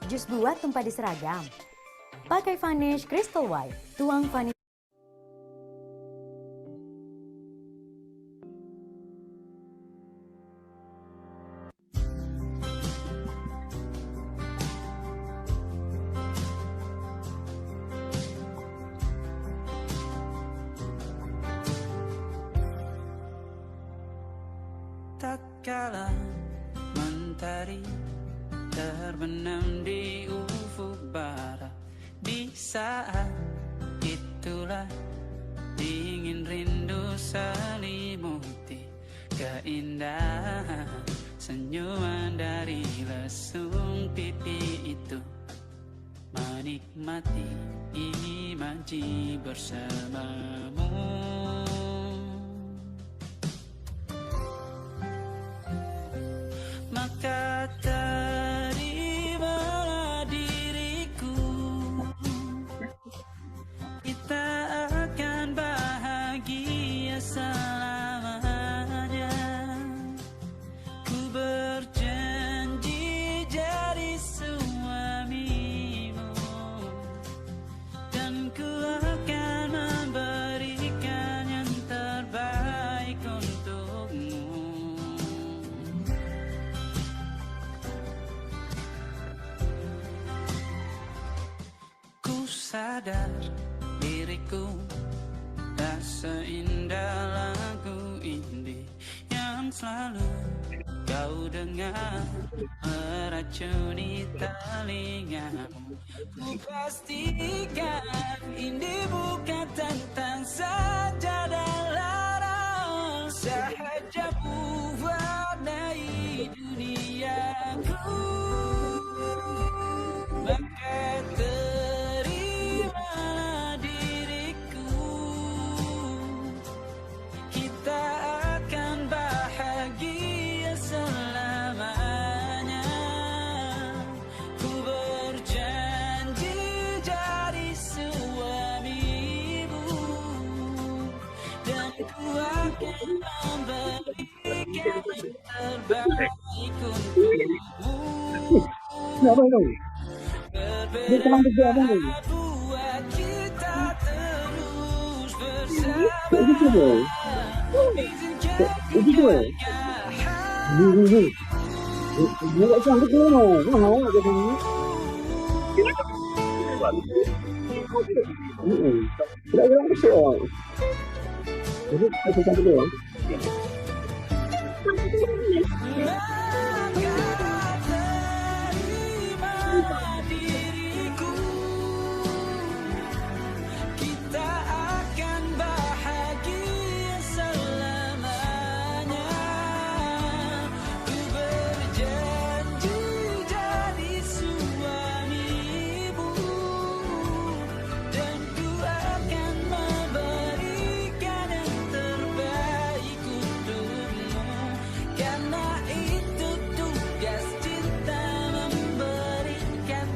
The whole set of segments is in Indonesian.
Jus buah tumpah di seragam. Pakai Vanish Crystal White. Tuang Vanish. Tak kala mentari terbenam di ufuk barat, di saat itulah dingin rindu selimuti keindahan senyuman dari lesung pipi itu, menikmati imaji bersamamu. Maka terimalah diriku, kita akan bahagia selamanya. Ku berjanji jadi suamimu, dan ku akan memberikan yang terbaik untukmu. Ku sadar diriku tak seindah lagu indie yang selalu kau dengar meracuni telingamu. Ku pastikan indie bukan tentang saja dan lara, sahaja mewarnai duniaku. Maka terimalah diriku, kita akan bahagia selamanya. Ku berjanji jadi suamimu, dan ku akan memberikan yang terbaik untukmu. Apa itu? Dia teman kerja apa ini? Buat kita terus bersama. Itu siapa? Itu siapa? Ini. Dia tak sanggup tu no. Mahal nak jadi ni. Tidak gerak kecil. Jadi aku sanggup dia. Terimalah diriku, kita akan bahagia selamanya. Ku berjanji jadi suamimu, dan ku akan memberikan yang terbaik untukmu. Karena itu tugas cinta, memberikan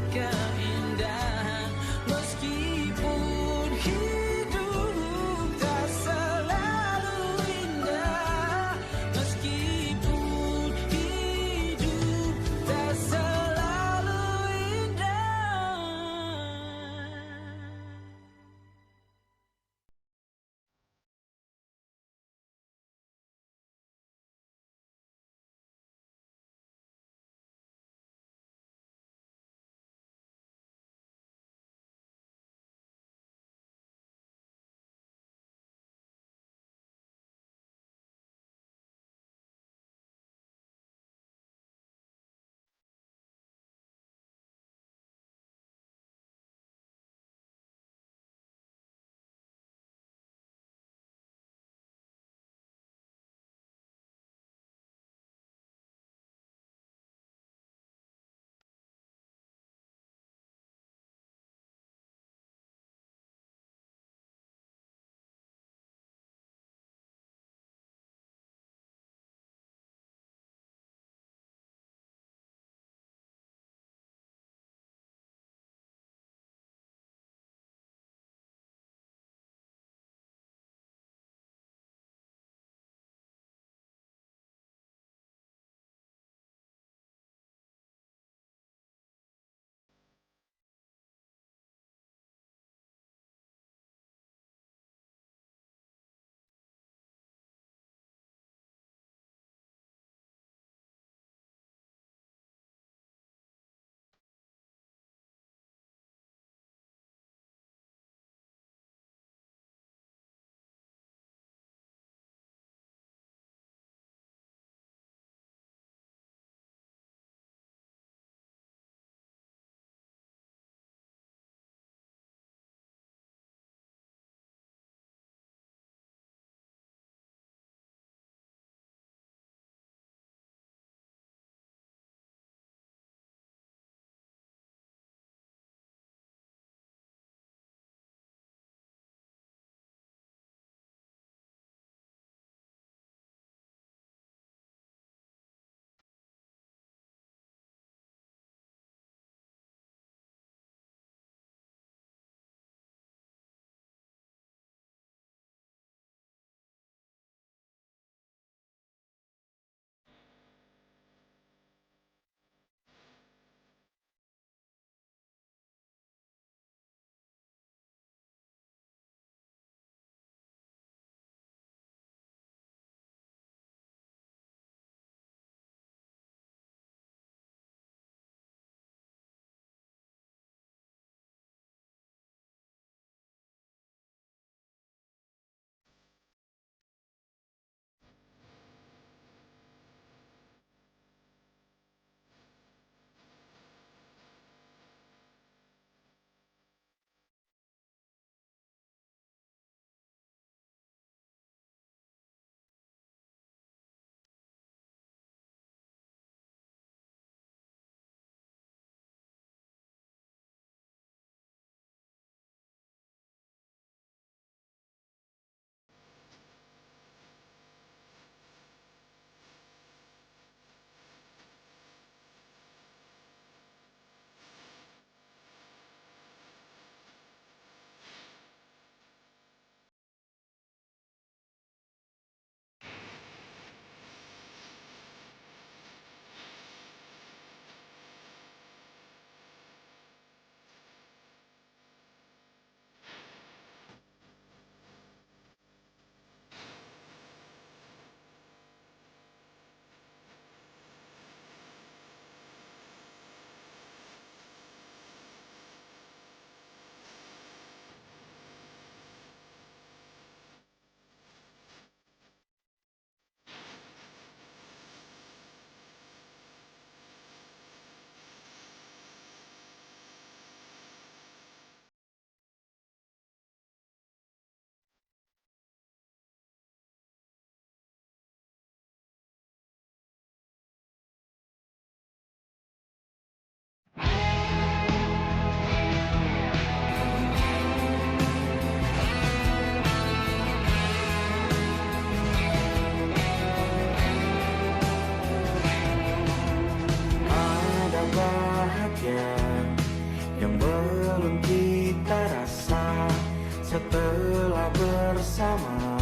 telah bersama,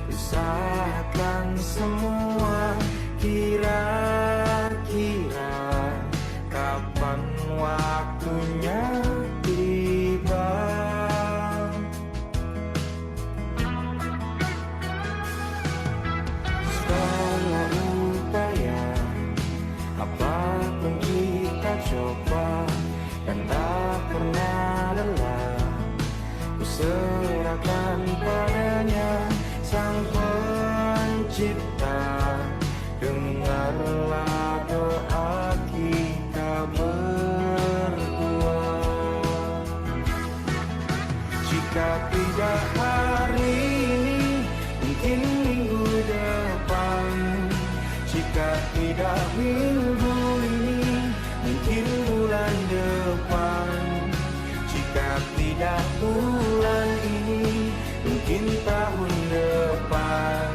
usahakan semua. Kira-kira kapan waktunya tiba? Segala upaya, apapun kita coba, kan tak pernah lelah. Ku serahkan padanya, Sang Pencipta. Dengarlah doa kita berdua. Jika tidak hari ini, mungkin minggu depan. Jika tidak minggu ini, mungkin bulan depan. Jika tidak bulan ini, mungkin tahun depan.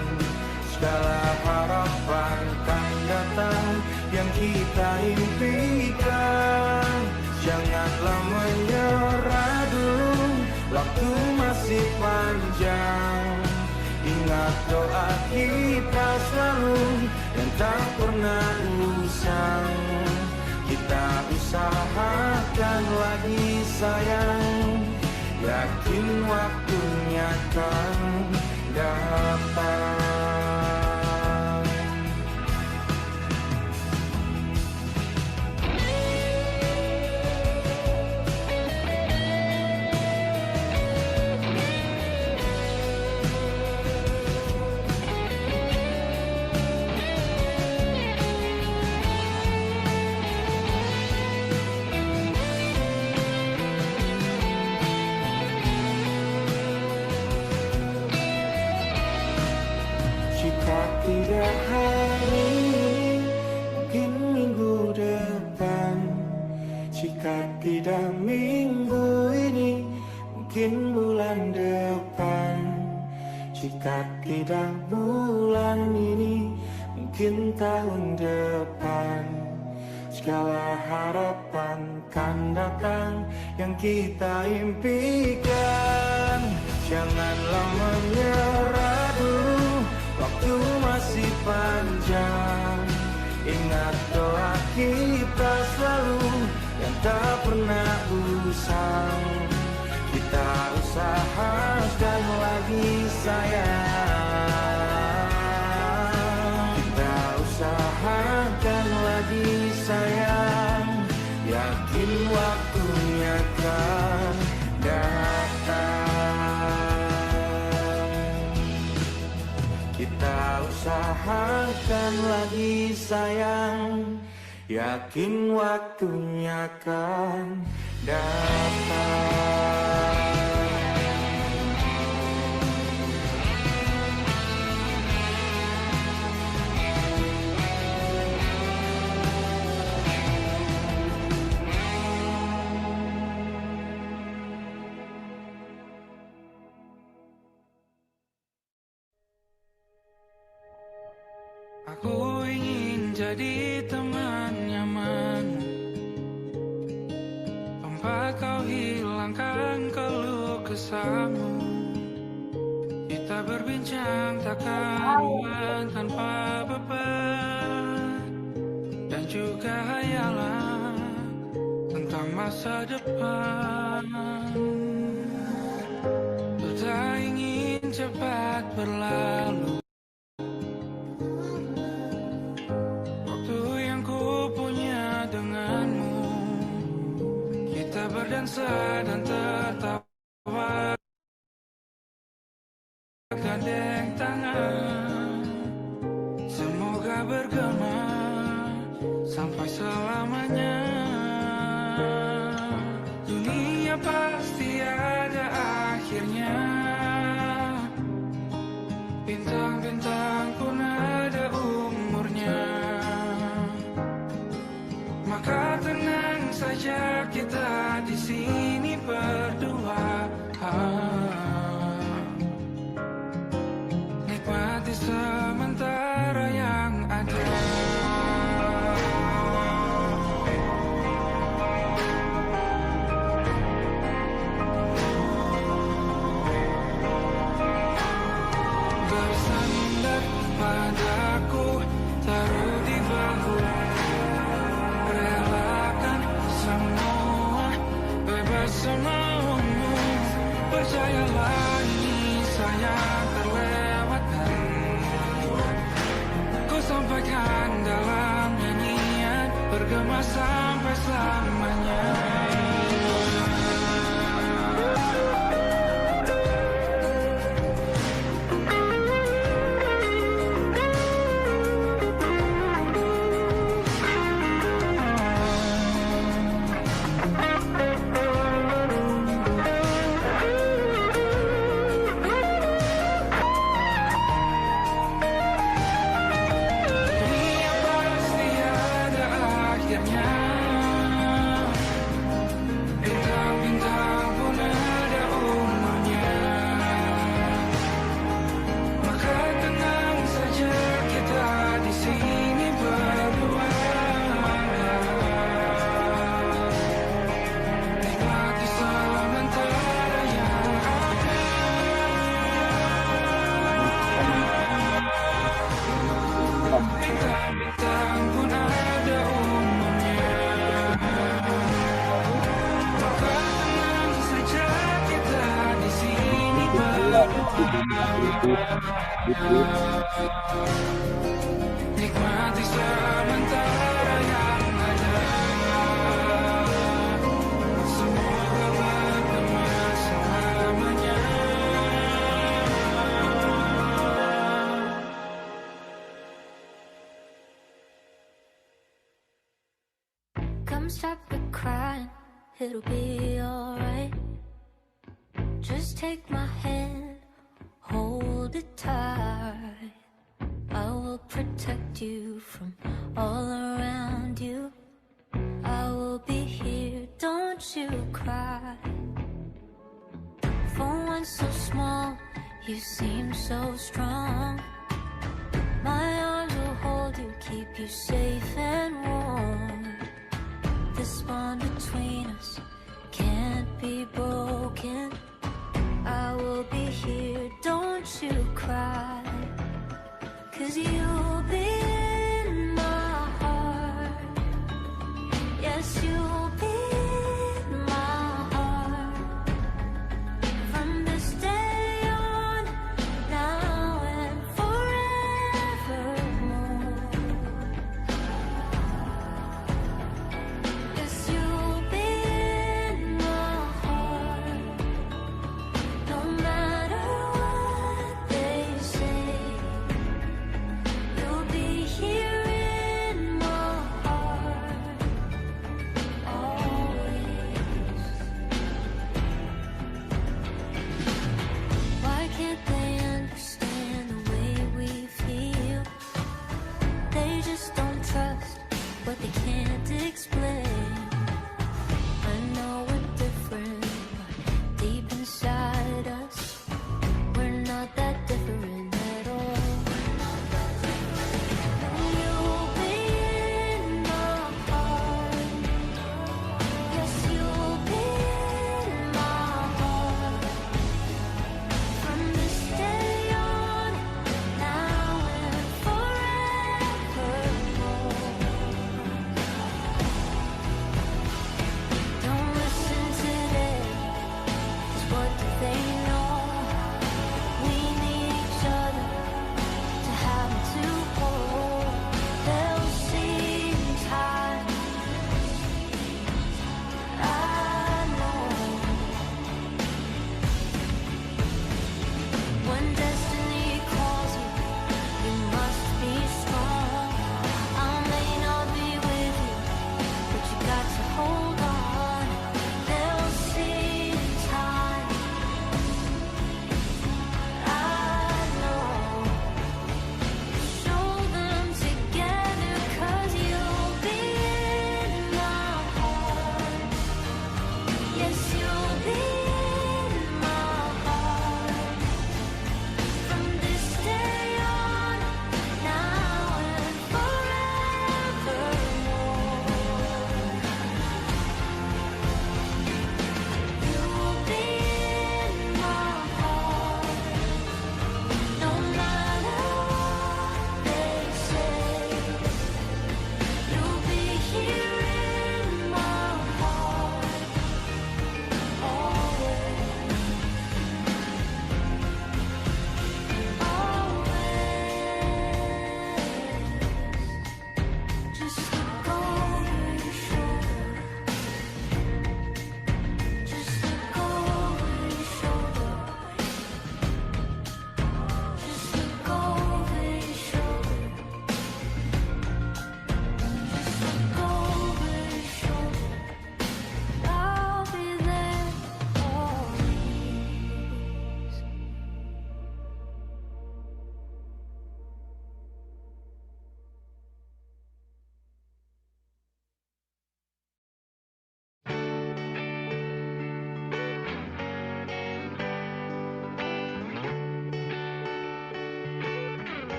Segala harapan kan datang yang kita impikan. Janganlah menyerah dulu, waktu masih panjang. Ingat doa kita selalu yang tak pernah usang. Kita usahakan lagi sayang, yakin waktunya kan datang. Jika tidak hari ini, mungkin minggu depan. Jika tidak minggu ini, mungkin bulan depan. Jika tidak bulan ini, mungkin tahun depan. Segala harapan kan datang yang kita impikan. Janganlah menyerah dulu, waktu masih panjang. Ingat doa kita selalu yang tak pernah usang. Kita usahakan lagi sayang. Kita usahakan lagi sayang, yakin waktunya kan datang. Kita usahakan lagi sayang, yakin waktunya kan datang. Aku ingin jadi teman nyaman, tempat kau hilangkan keluh kesahmu. Kita berbincang tak karuan tanpa beban, dan juga hayalan tentang masa depan. Ku tak ingin cepat berlalu, berdansa dan tertawa, gandeng tangan. Semoga bergema sampai selamanya. Dunia pasti ada akhirnya, bintang-bintang pun ada umurnya. Maka tenang saja kita di sini berdua. sampai selamanya. Dunia pasti ada akhirnya. Bintang-bintang pun ada umurnya. Maka tenang saja kita di sini berdua. Nikmati sementara yang ada. Bintang-bintang pun ada umurnya. Maka tenang saja kita di sini berdua. Nikmati sementara yang ada. Semoga berdua selamanya. Come stop the crying, it'll be alright. Just take my hand, hold it tight. I will protect you from all around you. I will be here, don't you cry. For one so small, you seem so strong. My arms will hold you, keep you safe and warm. This bond between us can't be broken. I will be here, don't you cry. 'Cause you'll be in my heart. Yes, you'll be in my heart. From this day on, now and forevermore. Yes, you'll be in my heart. No matter what they say,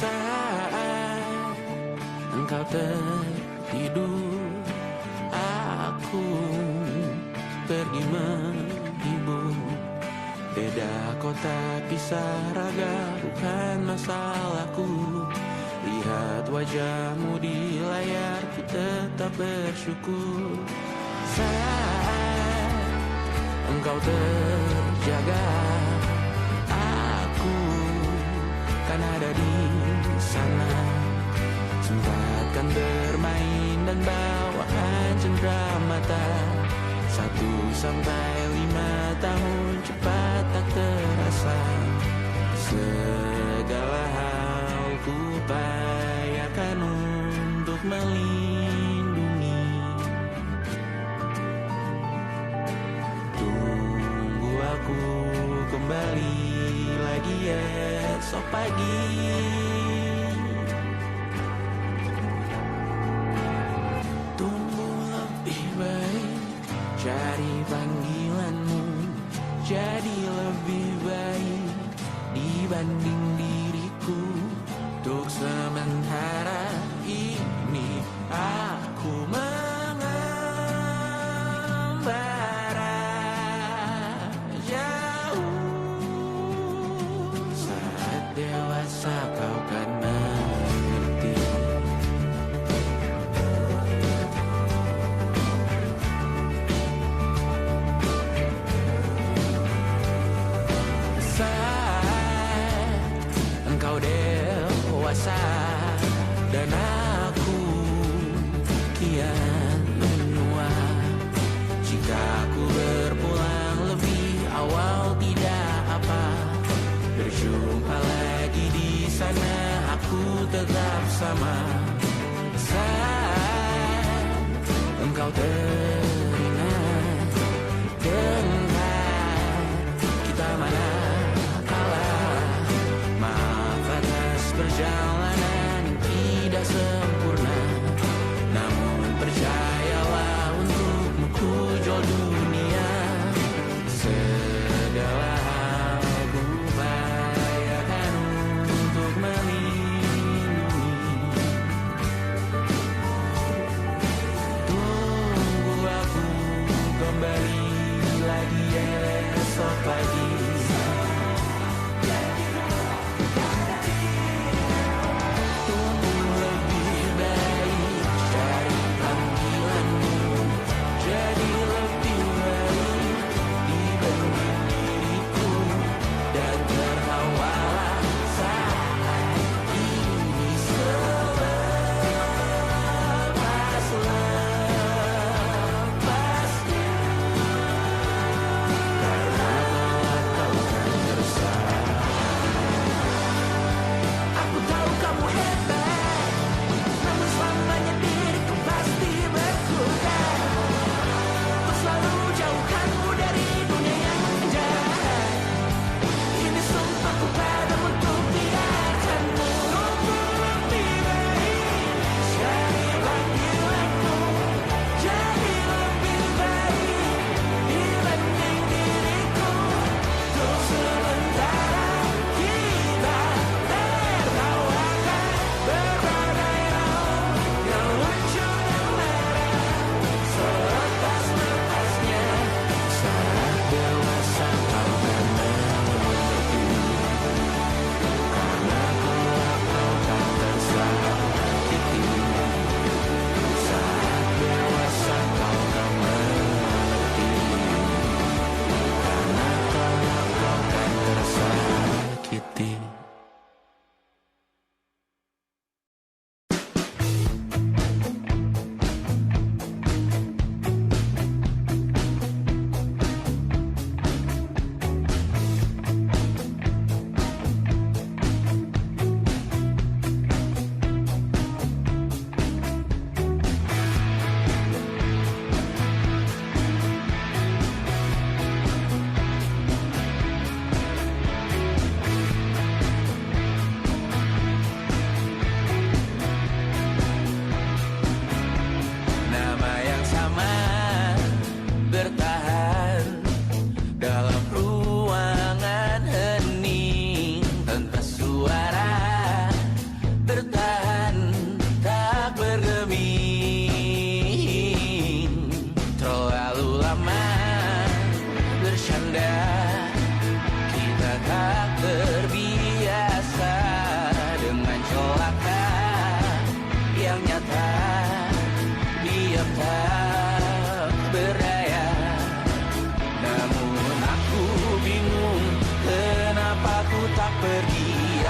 Saat engkau tertidur, aku pergi menghibur. Beda kota pisah raga bukan masalahku. Lihat wajahmu di layar, ku tetap bersyukur. Saat engkau terjaga, aku kan ada di sana. Sempatkan bermain dan bawakan cendera mata. 1-5 tahun cepat tak terasa. Segala hal ku upayakan untuk melindungi. Tunggu aku kembali lagi esok pagi. Tunggu lebih baik, cari panggilanmu jadi lebih baik dibanding diriku. Untuk sementara ini aku mengembara jauh. Saat dewasa kau kan mengerti. Saat engkau dewasa dan aku kian menua. Jika aku berpulang lebih awal tidak apa. Berjumpa lagi di sana, aku tetap sama. Saat engkau teringat dengan kita mana kalah. Maaf atas perjalanan yang tidak sempurna, namun percayalah untukmu ku jual dunia. Segala hal ku upayakan untuk melindungi. Tunggu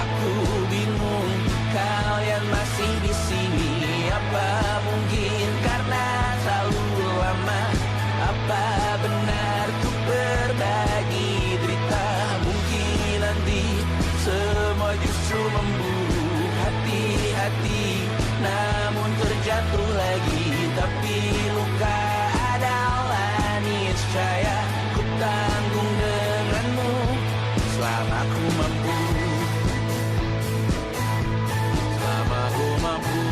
Aku bingung, kalian masih di sini. Apa mungkin karena terlalu lama? Apa benar ku berbagi derita? Mungkin nanti semua justru memburuh hati-hati, namun terjatuh lagi. Tapi luka adalah niscaya, ku tanggung denganmu selama ku mampu. Selama ku mampu.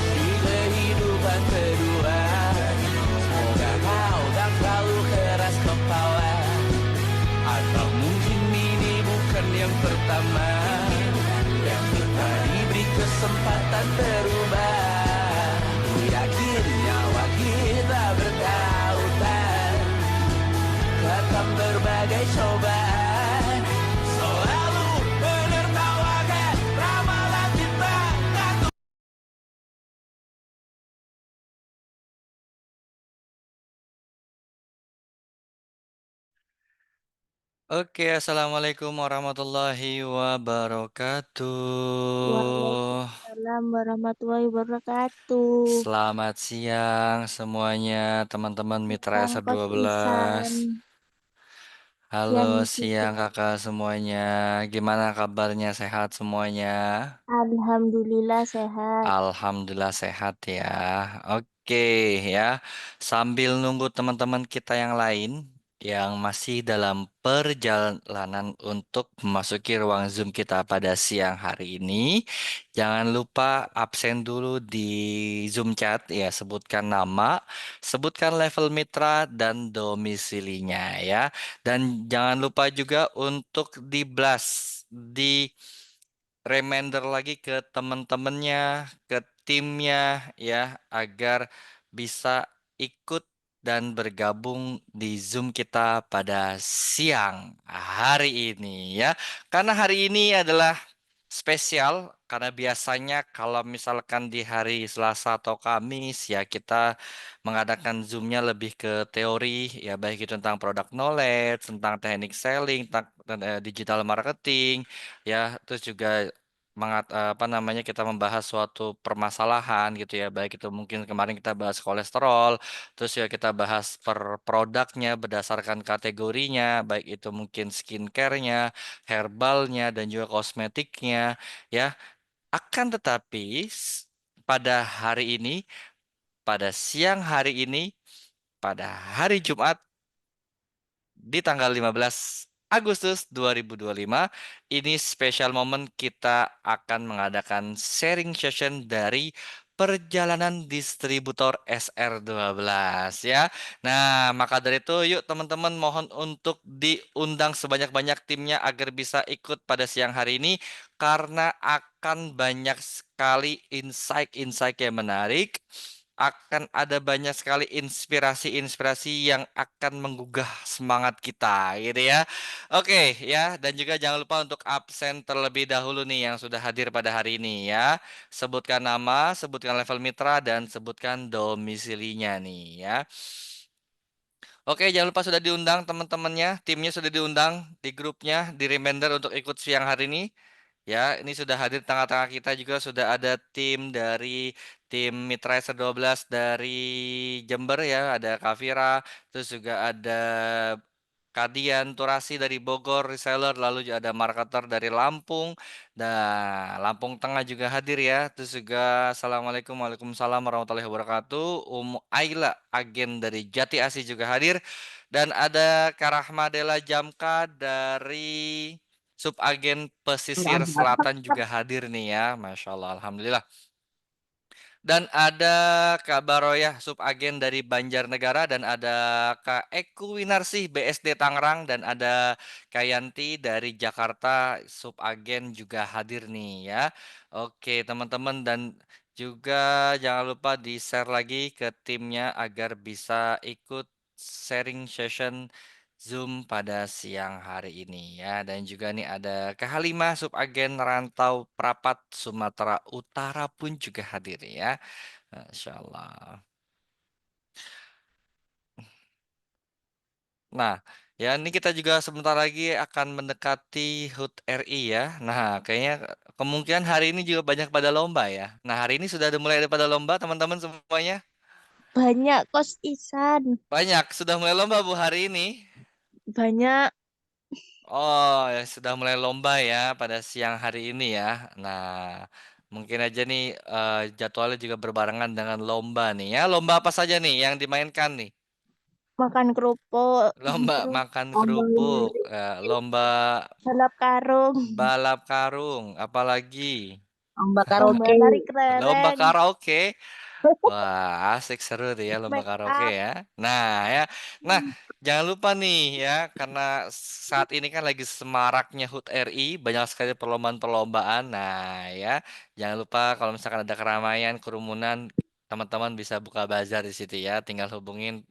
Di kehidupan kedua, semoga kau tak terlalu keras kepala. Atau mungkin ini bukan yang pertama, yang kita diberi kesempatan berubah. Ku yakin nyawa kita bertautan, akan berbagai cobaan, selalu menertawakan ramalan kita. Oke, assalamualaikum warahmatullahi wabarakatuh. Waalaikumsalam warahmatullahi wabarakatuh. Selamat siang semuanya, teman-teman Mitra Siang Coach SR12. Isan, Halo, siang Miss siang Fitri. kakak semuanya. Gimana kabarnya? Sehat semuanya? Alhamdulillah sehat. Alhamdulillah sehat ya. Oke ya. Sambil nunggu teman-teman kita yang lain yang masih dalam perjalanan untuk memasuki ruang Zoom kita pada siang hari ini, jangan lupa absen dulu di Zoom chat ya. Sebutkan nama, sebutkan level mitra dan domisilinya ya. Dan jangan lupa juga untuk di blast di reminder lagi ke teman-temannya, ke timnya ya, agar bisa ikut dan bergabung di Zoom kita pada siang hari ini ya. Karena hari ini adalah spesial, karena biasanya kalau misalkan di hari Selasa atau Kamis ya kita mengadakan Zoom-nya lebih ke teori ya, baik itu tentang product knowledge, tentang teknik selling, tentang digital marketing ya, terus juga apa namanya, kita membahas suatu permasalahan gitu ya, baik itu mungkin kemarin kita bahas kolesterol, terus ya kita bahas per produknya berdasarkan kategorinya, baik itu mungkin skincare-nya, herbalnya, dan juga kosmetiknya ya. Akan tetapi pada hari ini, pada siang hari ini, pada hari Jumat di tanggal 15 Agustus 2025, ini special moment, kita akan mengadakan sharing session dari perjalanan distributor SR12 ya. Nah, maka dari itu yuk teman-teman, mohon untuk diundang sebanyak-banyak timnya agar bisa ikut pada siang hari ini, karena akan banyak sekali insight-insight yang menarik, akan ada banyak sekali inspirasi-inspirasi yang akan menggugah semangat kita gitu ya. Oke ya, dan juga jangan lupa untuk absen terlebih dahulu nih yang sudah hadir pada hari ini ya. Sebutkan nama, sebutkan level mitra, dan sebutkan domisilinya nih ya. Oke, jangan lupa sudah diundang teman-temannya, timnya sudah diundang di grupnya, di reminder untuk ikut siang hari ini. Ya, ini sudah hadir tengah-tengah kita juga, sudah ada tim dari tim Mitra S12 dari Jember ya, ada Kavira, terus juga ada Kadian Turasi dari Bogor, reseller, lalu juga ada marketer dari Lampung, dan Lampung Tengah juga hadir ya. Terus juga Assalamualaikum, Waalaikumsalam warahmatullahi wabarakatuh. Aila, agen dari Jati Asih juga hadir. Dan ada Karahmadela Jamka dari Subagen Pesisir Selatan juga hadir nih ya. Masya Allah, Alhamdulillah. Dan ada Kak Baroyah Subagen dari Banjarnegara, dan ada Kak Eku Winarsih BSD Tangerang, dan ada Kak Yanti dari Jakarta Subagen juga hadir nih ya. Oke teman-teman, dan juga jangan lupa di-share lagi ke timnya agar bisa ikut sharing session Zoom pada siang hari ini ya. Dan juga nih ada Kak Halimah, Subagen Rantau Prapat Sumatera Utara pun juga hadir ya. Masya Allah. Nah, ya ini kita juga sebentar lagi akan mendekati HUT RI ya. Nah, kayaknya kemungkinan hari ini juga banyak pada lomba ya. Nah, hari ini sudah ada mulai ada pada lomba teman-teman semuanya? Banyak Kos Isan. Banyak, sudah mulai lomba Bu hari ini. Banyak. Oh, ya sudah mulai lomba ya pada siang hari ini ya. Nah, mungkin aja nih jadwalnya juga berbarengan dengan lomba nih ya. Lomba apa saja nih yang dimainkan nih? Makan kerupuk. Lomba Terus makan Ambang kerupuk, lomba balap karung. balap karung, apalagi ambang Lomba karaoke. lari lomba kelereng. karaoke. Wah, asik seru tuh ya lomba Make karaoke up. ya. Nah, ya. Nah, jangan lupa nih ya, karena saat ini kan lagi semaraknya HUT RI, banyak sekali perlombaan-perlombaan. Nah, ya, jangan lupa kalau misalkan ada keramaian, kerumunan, teman-teman bisa buka bazar di situ ya. Tinggal hubungin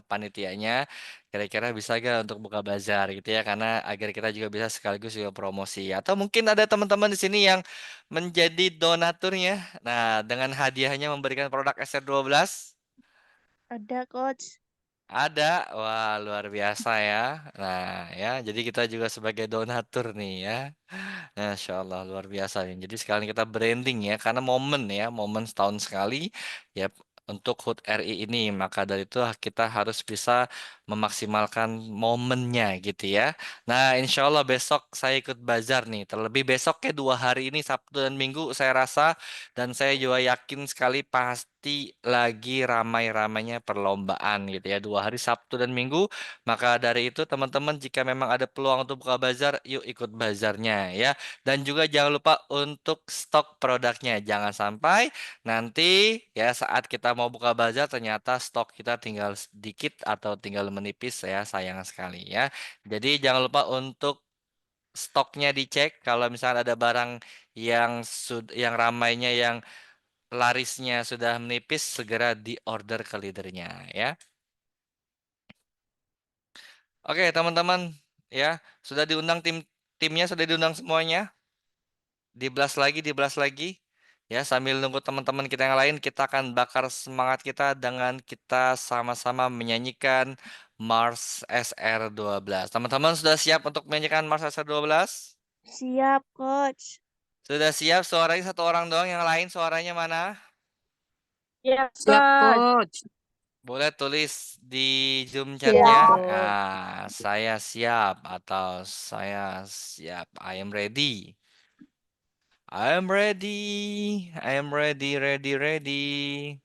panitianya. Kira-kira bisa gak untuk buka bazar gitu ya, karena agar kita juga bisa sekaligus juga promosi. Atau mungkin ada teman-teman di sini yang menjadi donaturnya. Nah, dengan hadiahnya memberikan produk SR12. Ada Coach. Ada, wah luar biasa ya. Nah, ya, jadi kita juga sebagai donatur nih ya. Masya Allah luar biasa nih. Jadi sekalian kita branding ya, karena momen ya, momen setahun sekali ya untuk HUT RI ini. Maka dari itu kita harus bisa memaksimalkan momennya gitu ya. Nah, insya Allah besok saya ikut bazar nih. Terlebih besok ya 2 hari ini Sabtu dan Minggu saya rasa dan saya juga yakin sekali pasti lagi ramai-ramainya perlombaan gitu ya. 2 hari Sabtu dan Minggu. Maka dari itu teman-teman jika memang ada peluang untuk buka bazar, yuk ikut bazarnya ya. Dan juga jangan lupa untuk stok produknya. Jangan sampai nanti ya saat kita mau buka bazar ternyata stok kita tinggal sedikit atau tinggal menipis ya sayang sekali ya. Jadi jangan lupa untuk stoknya dicek kalau misalnya ada barang yang ramainya yang larisnya sudah menipis segera diorder ke leadernya ya. Oke, teman-teman ya, sudah diundang timnya sudah diundang semuanya. Dibelas lagi, dibelas lagi. Ya, sambil nunggu teman-teman kita yang lain, kita akan bakar semangat kita dengan kita sama-sama menyanyikan Mars SR12. Teman-teman sudah siap untuk menyanyikan Mars SR12? Siap Coach. Sudah siap? Suaranya satu orang doang, yang lain suaranya mana? Siap Siap, Coach. Coach. Boleh tulis di Zoom Siap chatnya. Coach. Saya siap atau saya siap. I am ready. I am ready. I am ready, ready, ready.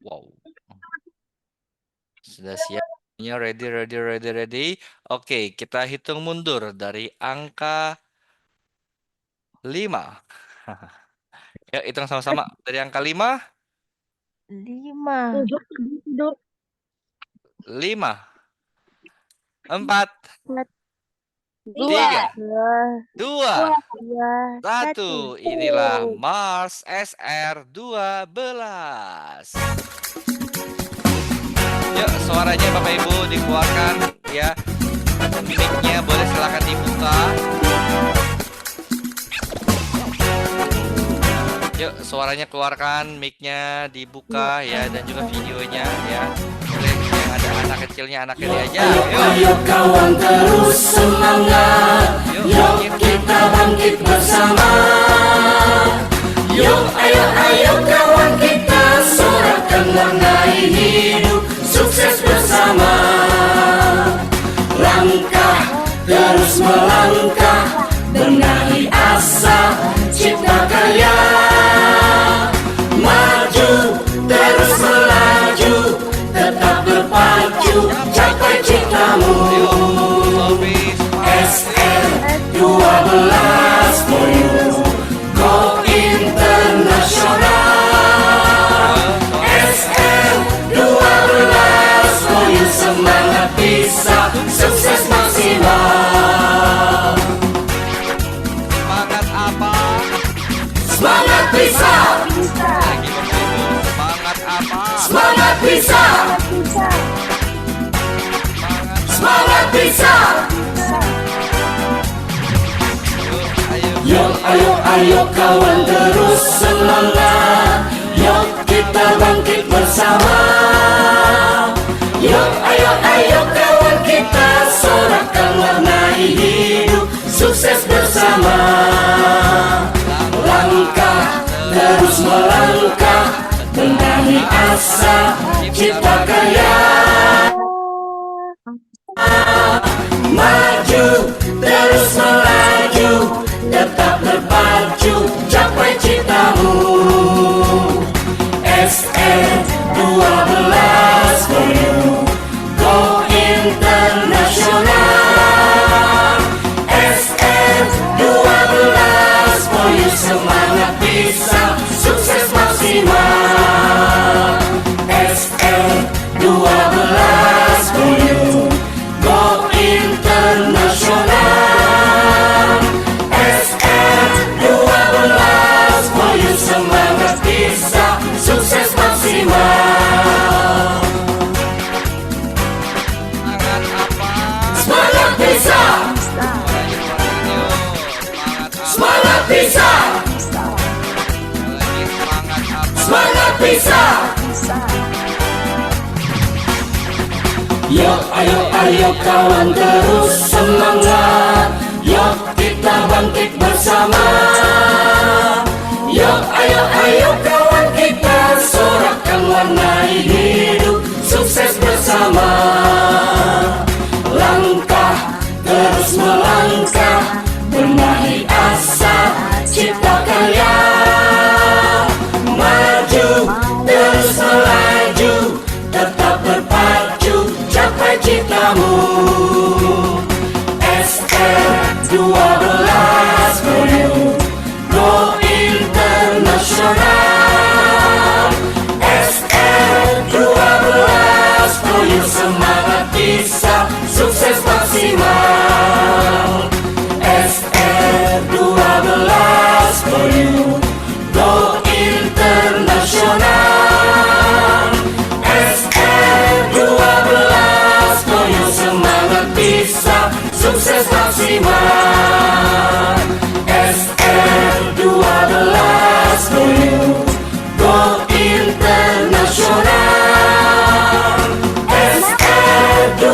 Wow. Sudah siap? Ya, ready, ready, ready, ready. Oke, kita hitung mundur dari angka 5. Ya, hitung sama-sama. Dari angka 5. 5. Duduk. 5, 4, 3, 3, 2, 2, 1. 1. Inilah Mars SR12. Yuk, suaranya Bapak Ibu dikeluarkan ya. Mic-nya boleh silakan dibuka. Yuk, suaranya keluarkan, mic-nya dibuka ya, dan juga videonya ya. Boleh yang ada anak kecilnya, anaknya diajak. Yuk. Ayo kawan terus semangat. Yuk kita bangkit bersama. Yuk ayo kawan kita sorakan warnai hidup. Sukses bersama. Langkah terus melangkah. Benahi asa cipta karya. Maju terus melaju. Tetap berpacu capai citamu. SR12 for you. Go internasional. SR12 for you. Semangat bisa sukses maksimal. Semangat apa? Semangat bisa. Yuk, ayo. Yuk ayo ayo kawan terus semangat. Yuk kita bangkit bersama. Yuk ayo ayo kawan kita sorakan warnai hidup. Sukses bersama. Langkah terus melangkah, benahi asa, cipta karya. Maju terus melaju, tetap berpacu, capai citamu. SR12 for you, go internasional. SR12 for you, semangat bisa, sukses maksimal. SR12 for you, go internasional. SR12 for you, semangat bisa, sukses maksimal. Semangat apa? Semangat bisa, semangat bisa, Lagi semangat apa? semangat bisa. Yuk ayo ayo kawan terus semangat. Yuk kita bangkit bersama. Yuk ayo ayo kawan kita sorakan warnai hidup. Sukses bersama. Langkah terus melangkah, benahi asa, cipta karya. Maju terus melaju, tetap berpacu, capai citamu. SR12 for you, go internasional. SR12 for you, semangat bisa, sukses maksimal. SR12 for you, go internasional. SR12 for you, semangat bisa, sukses maksimal. SR12 for you, go internasional. SR12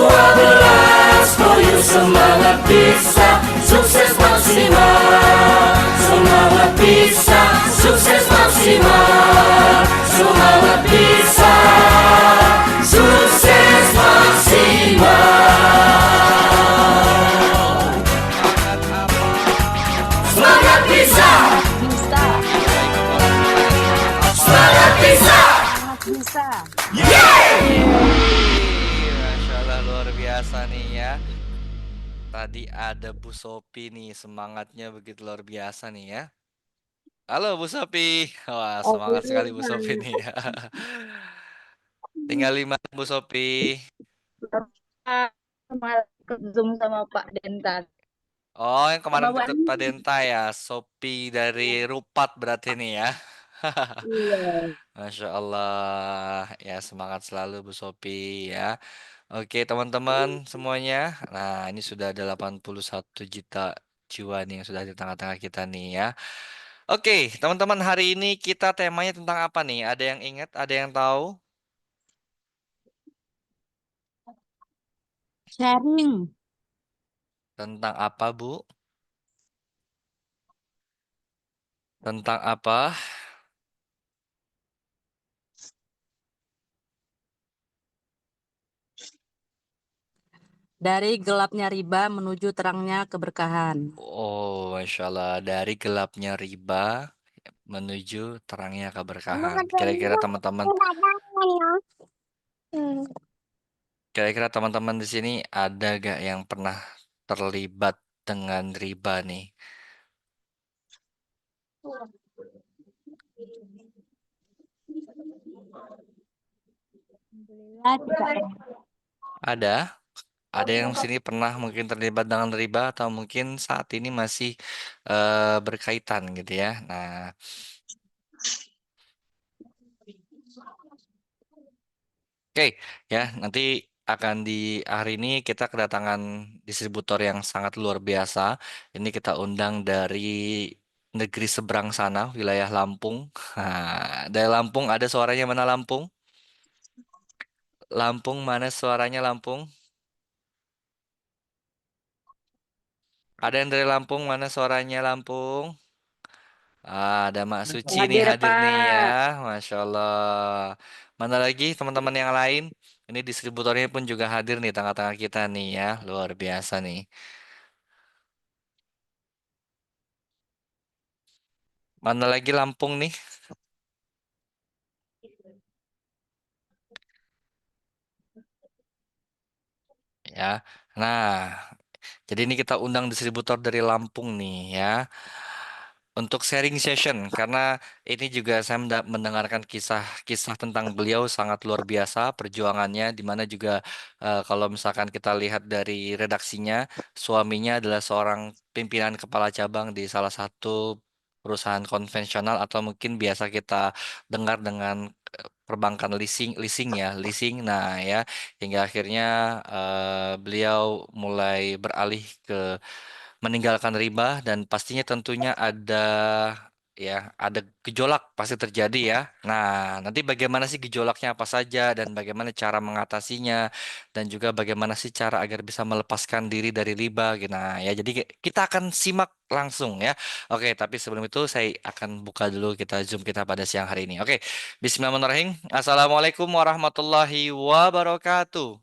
for you, semangat bisa, sukses maksimal. Semangat bisa, sukses maksimal. Semangat bisa, sukses maksimal. Semangat apa? Semangat bisa, semangat bisa. Masya Allah, luar biasa nih ya. Tadi ada Bu Sopi nih, semangatnya begitu luar biasa nih ya. Halo Bu Sopi. Wah, semangat sekali Bu Sopi nih ya. Tinggal 5 Bu Sopi. Kemarin ikut Zoom sama Pak Dentan. Oh, yang kemarin Sama Bu ikut Pak Denta ya. Sopi dari Rupat berarti nih ya. Iya. Masya Allah. Ya, semangat selalu Bu Sopi ya. Oke, teman-teman semuanya. Nah, ini sudah ada 81 juta jiwa nih yang sudah di tengah-tengah kita nih ya. Oke, teman-teman, hari ini kita temanya tentang apa nih? Ada yang ingat? Ada yang tahu? Sharing. Tentang apa, Bu? Tentang apa? Dari gelapnya riba menuju terangnya keberkahan. Oh, Masya Allah. Dari gelapnya riba menuju terangnya keberkahan. Kira-kira teman-teman, kira-kira teman-teman di sini ada gak yang pernah terlibat dengan riba nih? Ada? Ada yang sini pernah mungkin terlibat dengan riba atau mungkin saat ini masih berkaitan gitu ya. Nah, oke ya, nanti akan di hari ini kita kedatangan distributor yang sangat luar biasa. Ini kita undang dari negeri seberang sana, wilayah Lampung. Dari Lampung ada suaranya mana Lampung? Lampung mana suaranya Lampung? Ada yang dari Lampung mana suaranya Lampung? Ada Mak Suci nih Hadir, hadir nih ya, Pak. Masya Allah. Mana lagi teman-teman yang lain? Ini distributornya pun juga hadir nih tengah-tengah kita nih ya, luar biasa nih. Mana lagi Lampung nih? Ya. Nah, jadi ini kita undang distributor dari Lampung nih ya. Untuk sharing session karena ini juga saya mendengarkan kisah-kisah tentang beliau sangat luar biasa perjuangannya di mana juga kalau misalkan kita lihat dari redaksinya suaminya adalah seorang pimpinan kepala cabang di salah satu perusahaan konvensional atau mungkin biasa kita dengar dengan perbankan leasing ya leasing. Nah ya hingga akhirnya beliau mulai beralih ke meninggalkan riba dan pastinya tentunya ada gejolak pasti terjadi ya. Nah, nanti bagaimana sih gejolaknya apa saja dan bagaimana cara mengatasinya dan juga bagaimana sih cara agar bisa melepaskan diri dari riba gitu. Nah, ya jadi kita akan simak langsung ya. Oke, tapi sebelum itu saya akan buka dulu kita Zoom kita pada siang hari ini. Oke, Bismillahirrahmanirrahim. Assalamualaikum warahmatullahi wabarakatuh.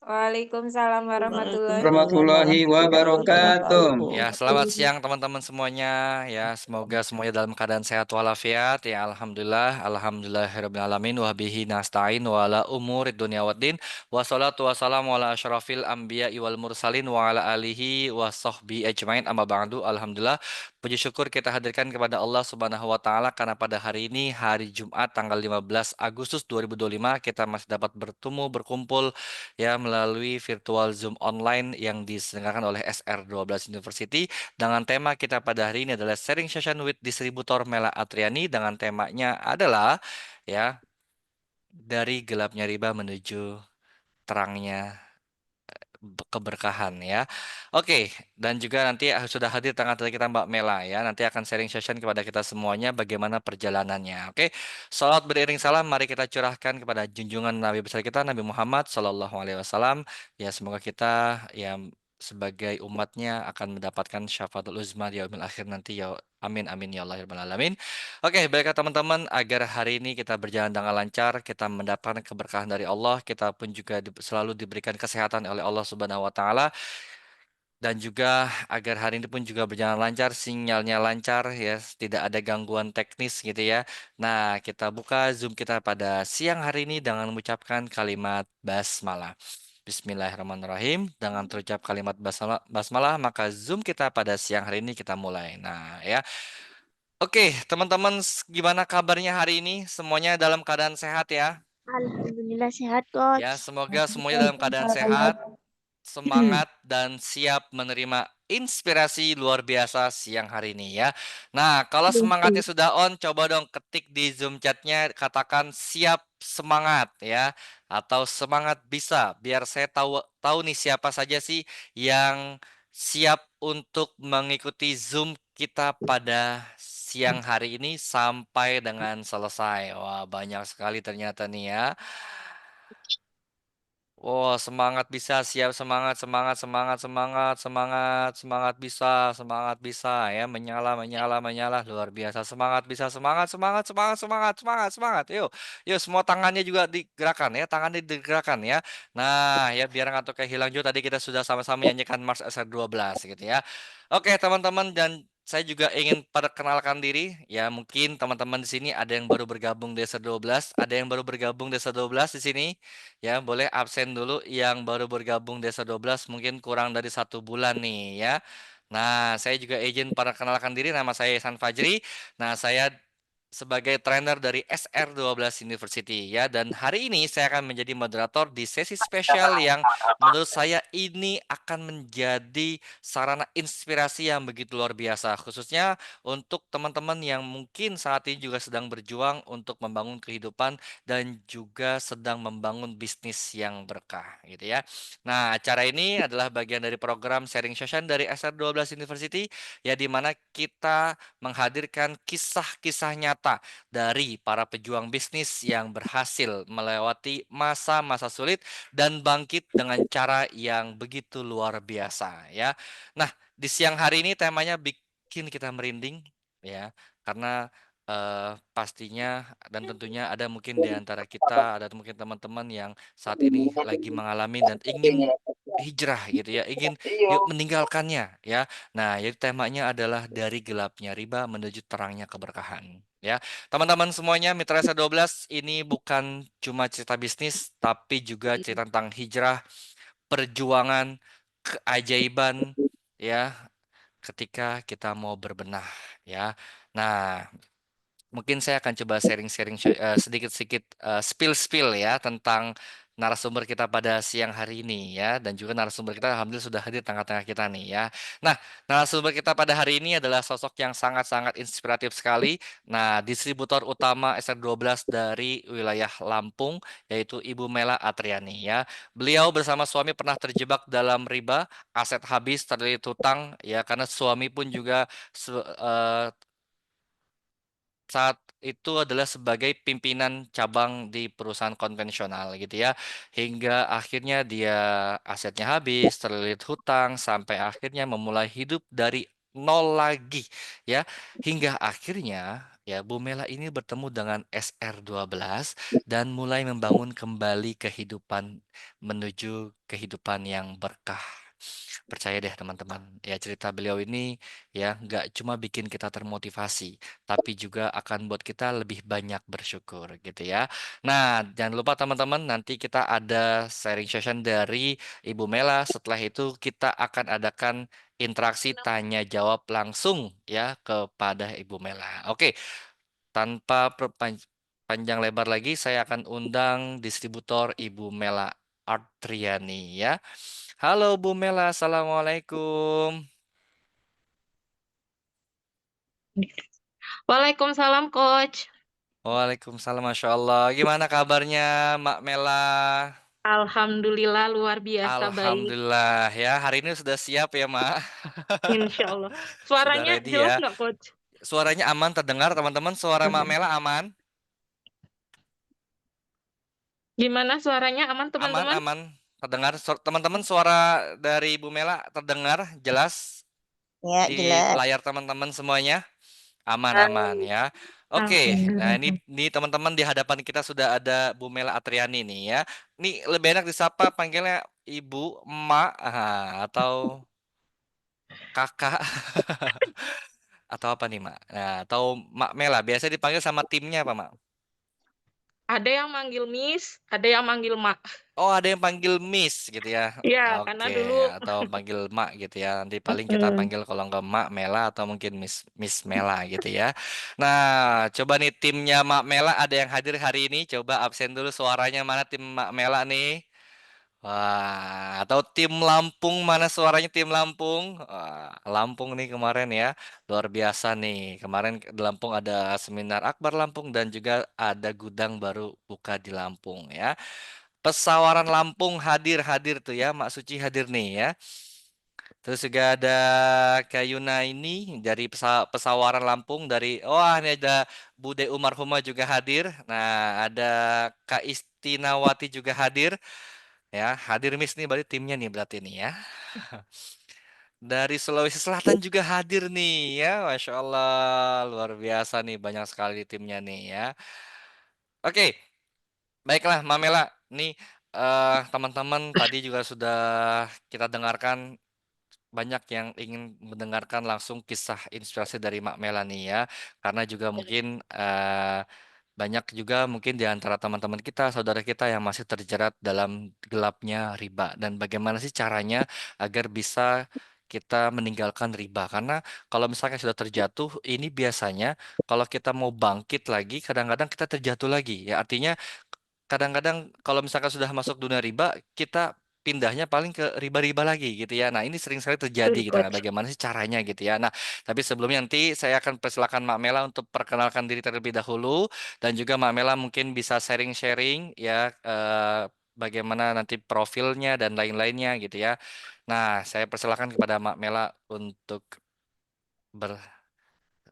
Waalaikumsalam warahmatullahi Warahmatullahi wabarakatuh. Ya, selamat siang teman-teman semuanya. Ya, semoga semuanya dalam keadaan sehat walafiat. Ya, alhamdulillah, alhamdulillahirabbil alamin wa bihi nasta'in wa ala umurid dunya waddin. Wassalatu wassalamu ala asyrafil anbiya wal mursalin wa ala alihi wa sahbihi ajmain. Amma ba'du. Alhamdulillah, puji syukur kita hadirkan kepada Allah Subhanahu wa taala karena pada hari ini hari Jumat tanggal 15 Agustus 2025 kita masih dapat bertemu berkumpul ya melalui virtual Zoom online yang diselenggarakan oleh SR12 University dengan tema kita pada hari ini adalah sharing session with distributor Mela Atriani dengan temanya adalah ya dari gelapnya riba menuju terangnya keberkahan ya. Oke, dan juga nanti sudah hadir tengah-tengah kita Mbak Mela ya. Nanti akan sharing session kepada kita semuanya bagaimana perjalanannya. Oke, salat beriring salam mari kita curahkan kepada junjungan Nabi besar kita Nabi Muhammad Sallallahu Alaihi Wasallam. Ya semoga kita ya sebagai umatnya akan mendapatkan syafaatul uzma di yaumil akhir nanti ya. Amin amin ya Allah ya Rabbal alamin. Oke, baiklah teman-teman, agar hari ini kita berjalan dengan lancar, kita mendapatkan keberkahan dari Allah, kita pun juga selalu diberikan kesehatan oleh Allah Subhanahu wa taala dan juga agar hari ini pun juga berjalan lancar, sinyalnya lancar ya, tidak ada gangguan teknis gitu ya. Nah, kita buka Zoom kita pada siang hari ini dengan mengucapkan kalimat basmalah. Bismillahirrahmanirrahim. Dengan terucap kalimat basmalah, maka Zoom kita pada siang hari ini kita mulai. Nah, ya. Oke, teman-teman, gimana kabarnya hari ini? Semuanya dalam keadaan sehat ya? Alhamdulillah sehat, Coach. Ya, semoga semuanya dalam keadaan sehat, semangat, dan siap menerima inspirasi luar biasa siang hari ini ya. Nah, kalau semangatnya sudah on, coba dong ketik di Zoom chatnya, katakan siap semangat ya, atau semangat bisa, biar saya tahu tahu nih siapa saja sih yang siap untuk mengikuti Zoom kita pada siang hari ini sampai dengan selesai. Wah, banyak sekali ternyata nih ya. Wah, semangat bisa, siap semangat, semangat, semangat, semangat, semangat, semangat bisa, semangat bisa ya, menyala, menyala, menyala, luar biasa, semangat bisa, semangat, semangat, semangat, semangat, semangat, semangat, yuk, yuk, semua tangannya juga digerakkan ya, tangannya digerakkan ya. Nah, ya biar nggak kayak hilang juga tadi kita sudah sama-sama menyanyikan Mars SR12 gitu ya. Oke, teman-teman dan saya juga ingin perkenalkan diri. Ya, mungkin teman-teman di sini ada yang baru bergabung Desa 12, ada yang baru bergabung Desa 12 di sini. Ya, boleh absen dulu yang baru bergabung Desa 12 mungkin kurang dari 1 bulan nih ya. Nah, saya juga izin perkenalkan diri, nama saya Ihsan Fajri. Nah, saya sebagai trainer dari SR12 University ya, dan hari ini saya akan menjadi moderator di sesi spesial yang menurut saya ini akan menjadi sarana inspirasi yang begitu luar biasa, khususnya untuk teman-teman yang mungkin saat ini juga sedang berjuang untuk membangun kehidupan dan juga sedang membangun bisnis yang berkah gitu ya. Nah, acara ini adalah bagian dari program sharing session dari SR12 University ya, di mana kita menghadirkan kisah-kisah nyata dari para pejuang bisnis yang berhasil melewati masa-masa sulit dan bangkit dengan cara yang begitu luar biasa ya. Nah, di siang hari ini temanya bikin kita merinding ya, karena pastinya dan tentunya ada mungkin di antara kita, ada mungkin teman-teman yang saat ini lagi mengalami dan ingin hijrah gitu ya, ingin meninggalkannya ya. Nah, jadi temanya adalah dari gelapnya riba menuju terangnya keberkahan. Ya, teman-teman semuanya, Mitra S12 ini bukan cuma cerita bisnis, tapi juga cerita tentang hijrah, perjuangan, keajaiban, ya, ketika kita mau berbenah, ya. Nah, mungkin saya akan coba sharing-sharing sedikit-sedikit spill-spill ya tentang narasumber kita pada siang hari ini ya, dan juga narasumber kita alhamdulillah sudah hadir di tengah-tengah kita nih ya. Nah, narasumber kita pada hari ini adalah sosok yang sangat-sangat inspiratif sekali. Nah, distributor utama SR12 dari wilayah Lampung yaitu Ibu Mela Atriani ya. Beliau bersama suami pernah terjebak dalam riba, aset habis, terlilit hutang ya, karena suami pun juga saat itu adalah sebagai pimpinan cabang di perusahaan konvensional gitu ya. Hingga akhirnya dia asetnya habis, terlilit hutang, sampai akhirnya memulai hidup dari nol lagi ya. Hingga akhirnya ya Bu Mela ini bertemu dengan SR12 dan mulai membangun kembali kehidupan menuju kehidupan yang berkah. Percaya deh teman-teman, ya cerita beliau ini ya nggak cuma bikin kita termotivasi, tapi juga akan buat kita lebih banyak bersyukur gitu ya. Nah, jangan lupa teman-teman, nanti kita ada sharing session dari Ibu Mela. Setelah itu kita akan adakan interaksi tanya jawab langsung ya kepada Ibu Mela. Oke, tanpa panjang lebar lagi, saya akan undang distributor Ibu Mela Artriani ya. Halo Bu Mela, Assalamualaikum. Waalaikumsalam, Coach. Waalaikumsalam, Masya Allah. Gimana kabarnya, Mak Mela? Alhamdulillah luar biasa baik. Alhamdulillah ya. Hari ini sudah siap ya, Mak. Insya Allah. Sudah Suaranya ready jelas ya. nggak, Coach? Suaranya aman terdengar, teman-teman. Suara Mak Mela aman? Gimana suaranya aman, Aman, teman-teman? aman. Terdengar. Teman-teman, suara dari Ibu Mela terdengar jelas Ya, di jelas. layar teman-teman semuanya? Aman-aman ya. Oke, nah Alhamdulillah. ini teman-teman di hadapan kita sudah ada Bu Mela Atriani nih ya. Ini lebih enak disapa panggilnya Ibu, Emak, atau Kakak, atau apa nih Mak? Nah, atau Mak Mela. Biasa dipanggil sama timnya apa Mak? Ada yang manggil Miss, ada yang manggil Mak. Oh, ada yang panggil Miss gitu ya. Iya, karena Oke, dulu atau panggil Mak gitu ya. Nanti paling kita mm, panggil kalau nggak Mak Mela atau mungkin Miss Mela gitu ya. Nah, coba nih timnya Mak Mela ada yang hadir hari ini. Coba absen dulu suaranya, mana tim Mak Mela nih? Wah, atau tim Lampung, mana suaranya tim Lampung? Wah, Lampung nih kemarin ya, luar biasa nih. Kemarin di Lampung ada seminar Akbar Lampung dan juga ada gudang baru buka di Lampung ya. Pesawaran Lampung hadir-hadir tuh ya, Mak Suci hadir nih ya. Terus juga ada Kak Yuna ini dari Pesawaran Lampung dari, wah ini ada Bude Umarhumah juga hadir. Nah, ada Kak Istinawati juga hadir. Ya, hadir Miss nih berarti timnya nih berarti nih ya. Dari Sulawesi Selatan juga hadir nih ya, Masya Allah, luar biasa nih, banyak sekali timnya nih ya. Oke, baiklah Mamela, nih teman-teman tadi juga sudah kita dengarkan, banyak yang ingin mendengarkan langsung kisah inspirasi dari Mak Mela nih ya, karena juga mungkin banyak juga mungkin di antara teman-teman kita, saudara kita yang masih terjerat dalam gelapnya riba, dan bagaimana sih caranya agar bisa kita meninggalkan riba. Karena kalau misalkan sudah terjatuh, ini biasanya kalau kita mau bangkit lagi, kadang-kadang kita terjatuh lagi. Ya artinya kadang-kadang kalau misalkan sudah masuk dunia riba, kita pindahnya paling ke riba-riba lagi gitu ya. Nah, ini sering sekali terjadi Betul, gitu. Nah, Coach. bagaimana sih caranya gitu ya. Nah, tapi sebelumnya nanti saya akan persilakan Mak Mela untuk perkenalkan diri terlebih dahulu dan juga Mak Mela mungkin bisa sharing-sharing ya bagaimana nanti profilnya dan lain-lainnya gitu ya. Nah, saya persilakan kepada Mak Mela untuk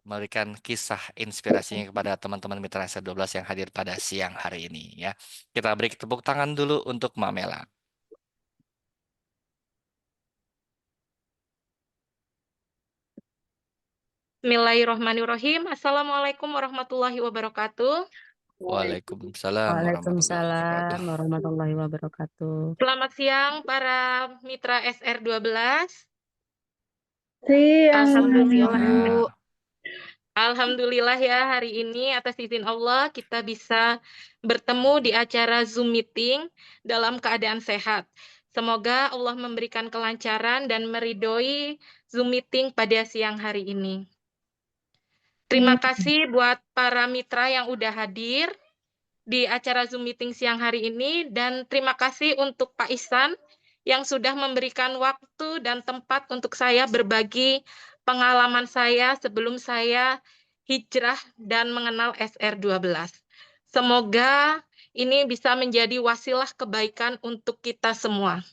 memberikan kisah inspirasinya kepada teman-teman Mitra S12 yang hadir pada siang hari ini ya. Kita beri tepuk tangan dulu untuk Mak Mela. Bismillahirrahmanirrahim. Assalamualaikum warahmatullahi wabarakatuh. Waalaikumsalam warahmatullahi Waalaikumsalam wabarakatuh. warahmatullahi wabarakatuh. Selamat siang para mitra SR12. Siang, Alhamdulillah. Bu. Alhamdulillah ya hari ini atas izin Allah kita bisa bertemu di acara Zoom meeting dalam keadaan sehat. Semoga Allah memberikan kelancaran dan meridhoi Zoom meeting pada siang hari ini. Terima kasih buat para mitra yang udah hadir di acara Zoom meeting siang hari ini dan terima kasih untuk Pak Ihsan yang sudah memberikan waktu dan tempat untuk saya berbagi pengalaman saya sebelum saya hijrah dan mengenal SR12. Semoga ini bisa menjadi wasilah kebaikan untuk kita semua.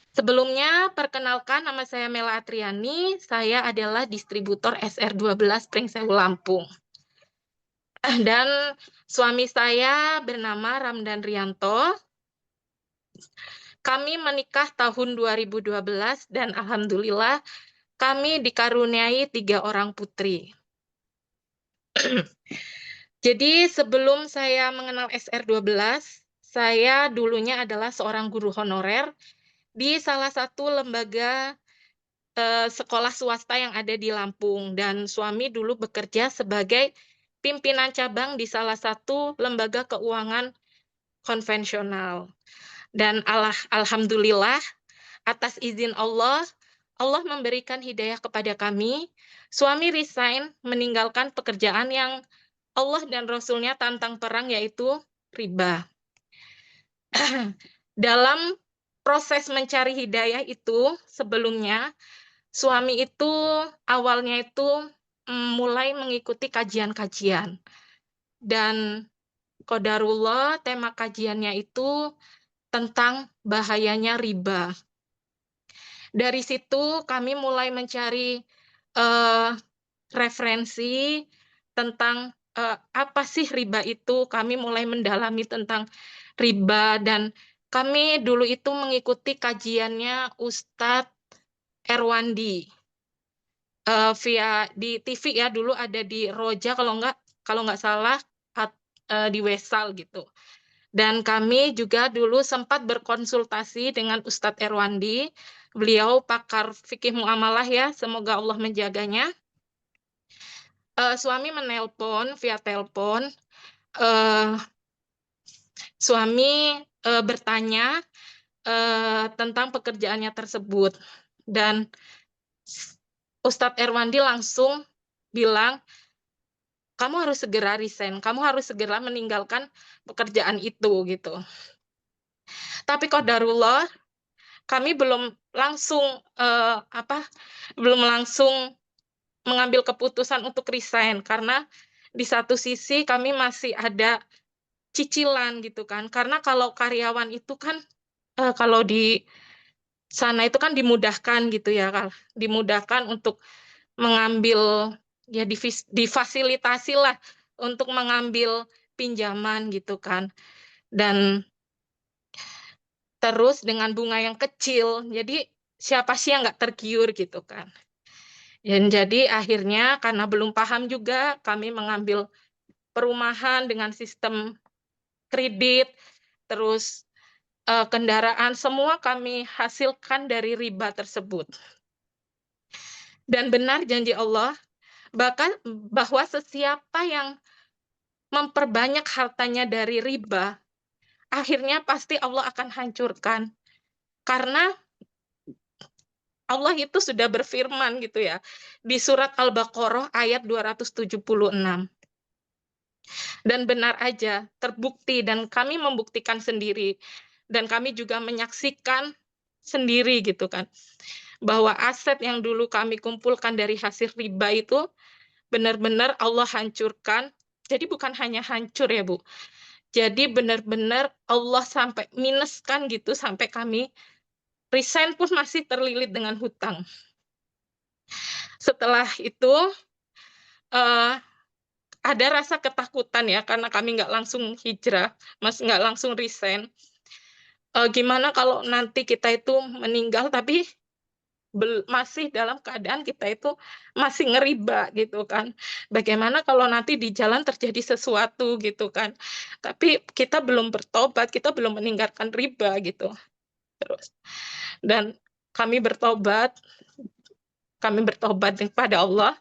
Sebelumnya, perkenalkan nama saya Mela Atriani, saya adalah distributor SR12 Pringsewu Lampung. Dan suami saya bernama Ramdan Rianto. Kami menikah tahun 2012 dan alhamdulillah kami dikaruniai 3 orang putri. Jadi sebelum saya mengenal SR12, saya dulunya adalah seorang guru honorer di salah satu lembaga sekolah swasta yang ada di Lampung. Dan suami dulu bekerja sebagai pimpinan cabang di salah satu lembaga keuangan konvensional. Dan alhamdulillah atas izin Allah, Allah memberikan hidayah kepada kami. Suami resign meninggalkan pekerjaan yang Allah dan Rasulnya tantang perang yaitu riba. Dalam proses mencari hidayah itu sebelumnya, suami itu awalnya itu mulai mengikuti kajian-kajian. Dan qadarullah tema kajiannya itu tentang bahayanya riba. Dari situ kami mulai mencari referensi tentang apa sih riba itu. Kami mulai mendalami tentang riba dan kami dulu itu mengikuti kajiannya Ustadz Erwandi via di TV ya, dulu ada di Roja kalau nggak salah di Wesal gitu. Dan kami juga dulu sempat berkonsultasi dengan Ustadz Erwandi. Beliau pakar fikih muamalah ya, semoga Allah menjaganya. Suami menelpon via telepon. Suami bertanya tentang pekerjaannya tersebut. Dan Ustadz Erwandi langsung bilang, kamu harus segera resign, kamu harus segera meninggalkan pekerjaan itu gitu. Tapi qadarullah kami belum langsung mengambil keputusan untuk resign karena di satu sisi kami masih ada cicilan gitu kan. Karena kalau karyawan itu kan kalau di sana itu kan dimudahkan gitu ya, dimudahkan untuk mengambil ya difasilitasi lah untuk mengambil pinjaman gitu kan. Dan terus dengan bunga yang kecil, jadi siapa sih yang nggak tergiur gitu kan. Dan jadi akhirnya karena belum paham juga, kami mengambil perumahan dengan sistem kredit, terus kendaraan, semua kami hasilkan dari riba tersebut. Dan benar janji Allah, bahwa sesiapa yang memperbanyak hartanya dari riba, akhirnya pasti Allah akan hancurkan. Karena Allah itu sudah berfirman gitu ya di surat Al-Baqarah ayat 276. Dan benar aja, terbukti dan kami membuktikan sendiri dan kami juga menyaksikan sendiri gitu kan, bahwa aset yang dulu kami kumpulkan dari hasil riba itu benar-benar Allah hancurkan. Jadi bukan hanya hancur ya Bu, jadi benar-benar Allah sampai minuskan gitu, sampai kami resign pun masih terlilit dengan hutang. Setelah itu ada rasa ketakutan ya, karena kami nggak langsung hijrah, nggak langsung resign. Gimana kalau nanti kita itu meninggal tapi masih dalam keadaan kita itu masih ngeriba gitu kan. Bagaimana kalau nanti di jalan terjadi sesuatu gitu kan. Tapi kita belum bertobat, kita belum meninggalkan riba gitu. Terus dan kami bertobat kepada Allah.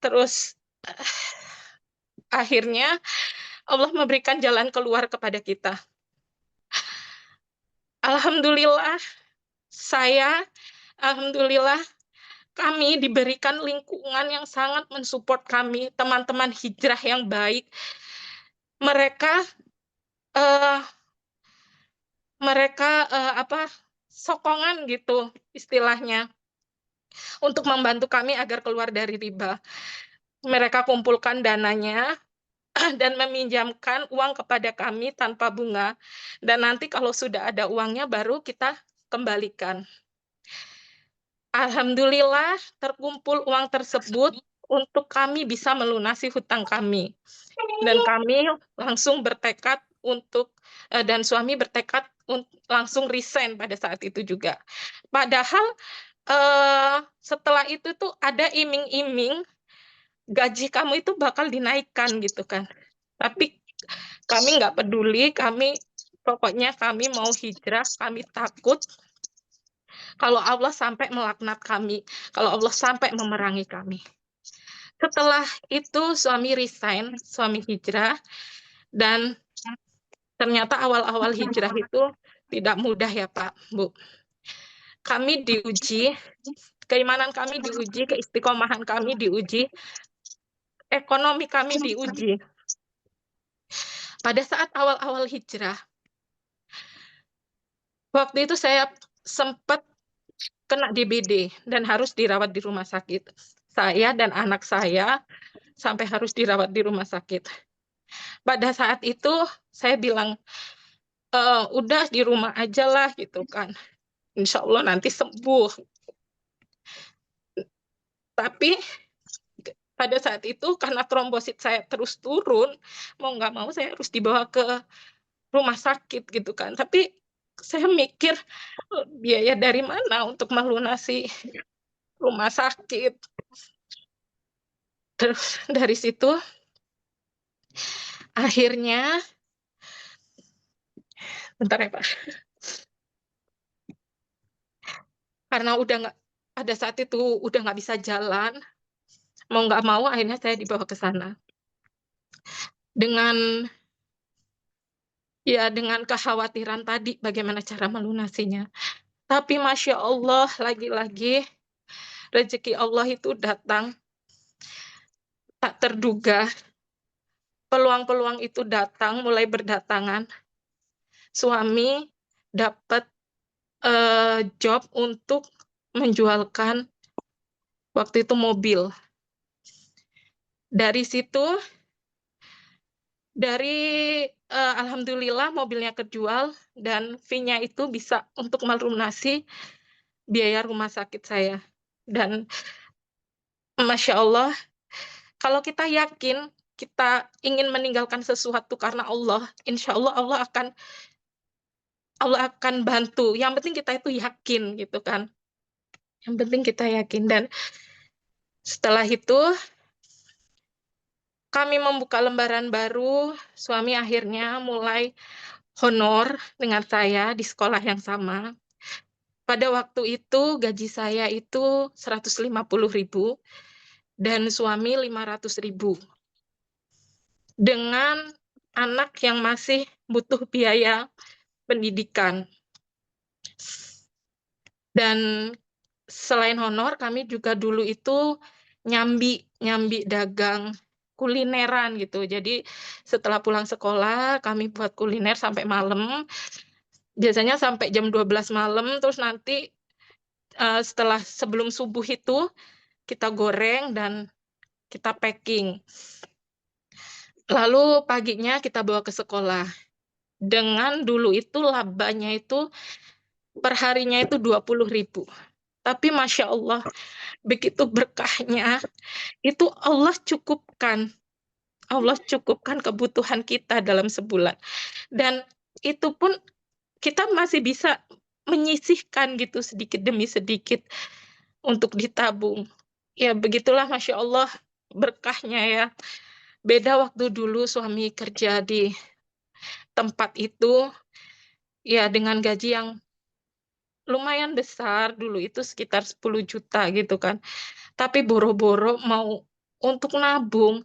Terus akhirnya Allah memberikan jalan keluar kepada kita. Alhamdulillah kami diberikan lingkungan yang sangat mensupport kami, teman-teman hijrah yang baik. Mereka sokongan gitu istilahnya untuk membantu kami agar keluar dari riba. Mereka kumpulkan dananya dan meminjamkan uang kepada kami tanpa bunga. Dan nanti kalau sudah ada uangnya baru kita kembalikan. Alhamdulillah terkumpul uang tersebut untuk kami bisa melunasi hutang kami. Dan kami langsung bertekad untuk, dan suami bertekad langsung resign pada saat itu juga. Padahal setelah itu tuh ada iming-iming gaji kamu itu bakal dinaikkan gitu kan. Tapi kami nggak peduli, pokoknya kami mau hijrah, kami takut kalau Allah sampai melaknat kami, kalau Allah sampai memerangi kami. Setelah itu suami resign, suami hijrah, dan ternyata awal-awal hijrah itu tidak mudah ya Pak, Bu. Kami diuji, keimanan kami diuji, keistiqomahan kami diuji, ekonomi kami diuji. Pada saat awal-awal hijrah, waktu itu saya sempat kena DBD dan harus dirawat di rumah sakit. Saya dan anak saya sampai harus dirawat di rumah sakit. Pada saat itu saya bilang, udah di rumah aja lah gitu kan. Insya Allah nanti sembuh. Tapi pada saat itu karena trombosit saya terus turun, mau nggak mau saya harus dibawa ke rumah sakit gitu kan. Tapi saya mikir biaya dari mana untuk melunasi rumah sakit. Terus dari situ akhirnya, bentar ya Pak, karena udah nggak, pada saat itu udah nggak bisa jalan, mau nggak mau akhirnya saya dibawa ke sana dengan kekhawatiran tadi bagaimana cara melunasinya. Tapi Masya Allah, lagi-lagi rezeki Allah itu datang tak terduga. Peluang-peluang itu datang, mulai berdatangan. Suami dapat job untuk menjualkan waktu itu mobil. Dari situ, alhamdulillah mobilnya kejual dan fee-nya itu bisa untuk melunasi biaya rumah sakit saya. Dan Masya Allah, kalau kita yakin kita ingin meninggalkan sesuatu karena Allah, insya Allah Allah akan bantu. Yang penting kita itu yakin gitu kan. Yang penting kita yakin. Dan setelah itu kami membuka lembaran baru, suami akhirnya mulai honor dengan saya di sekolah yang sama. Pada waktu itu gaji saya itu 150.000 dan suami 500.000. Dengan anak yang masih butuh biaya pendidikan. Dan selain honor, kami juga dulu itu nyambi dagang kulineran gitu. Jadi setelah pulang sekolah, kami buat kuliner sampai malam. Biasanya sampai jam 12 malam, terus nanti sebelum subuh itu kita goreng dan kita packing. Lalu paginya kita bawa ke sekolah. Dengan dulu itu labanya itu perharinya itu 20.000. Tapi Masya Allah, begitu berkahnya, itu Allah cukupkan kebutuhan kita dalam sebulan. Dan itu pun kita masih bisa menyisihkan gitu sedikit demi sedikit untuk ditabung. Ya begitulah Masya Allah berkahnya ya. Beda waktu dulu suami kerja di tempat itu, ya dengan gaji yang lumayan besar, dulu itu sekitar 10 juta gitu kan. Tapi boro-boro mau untuk nabung,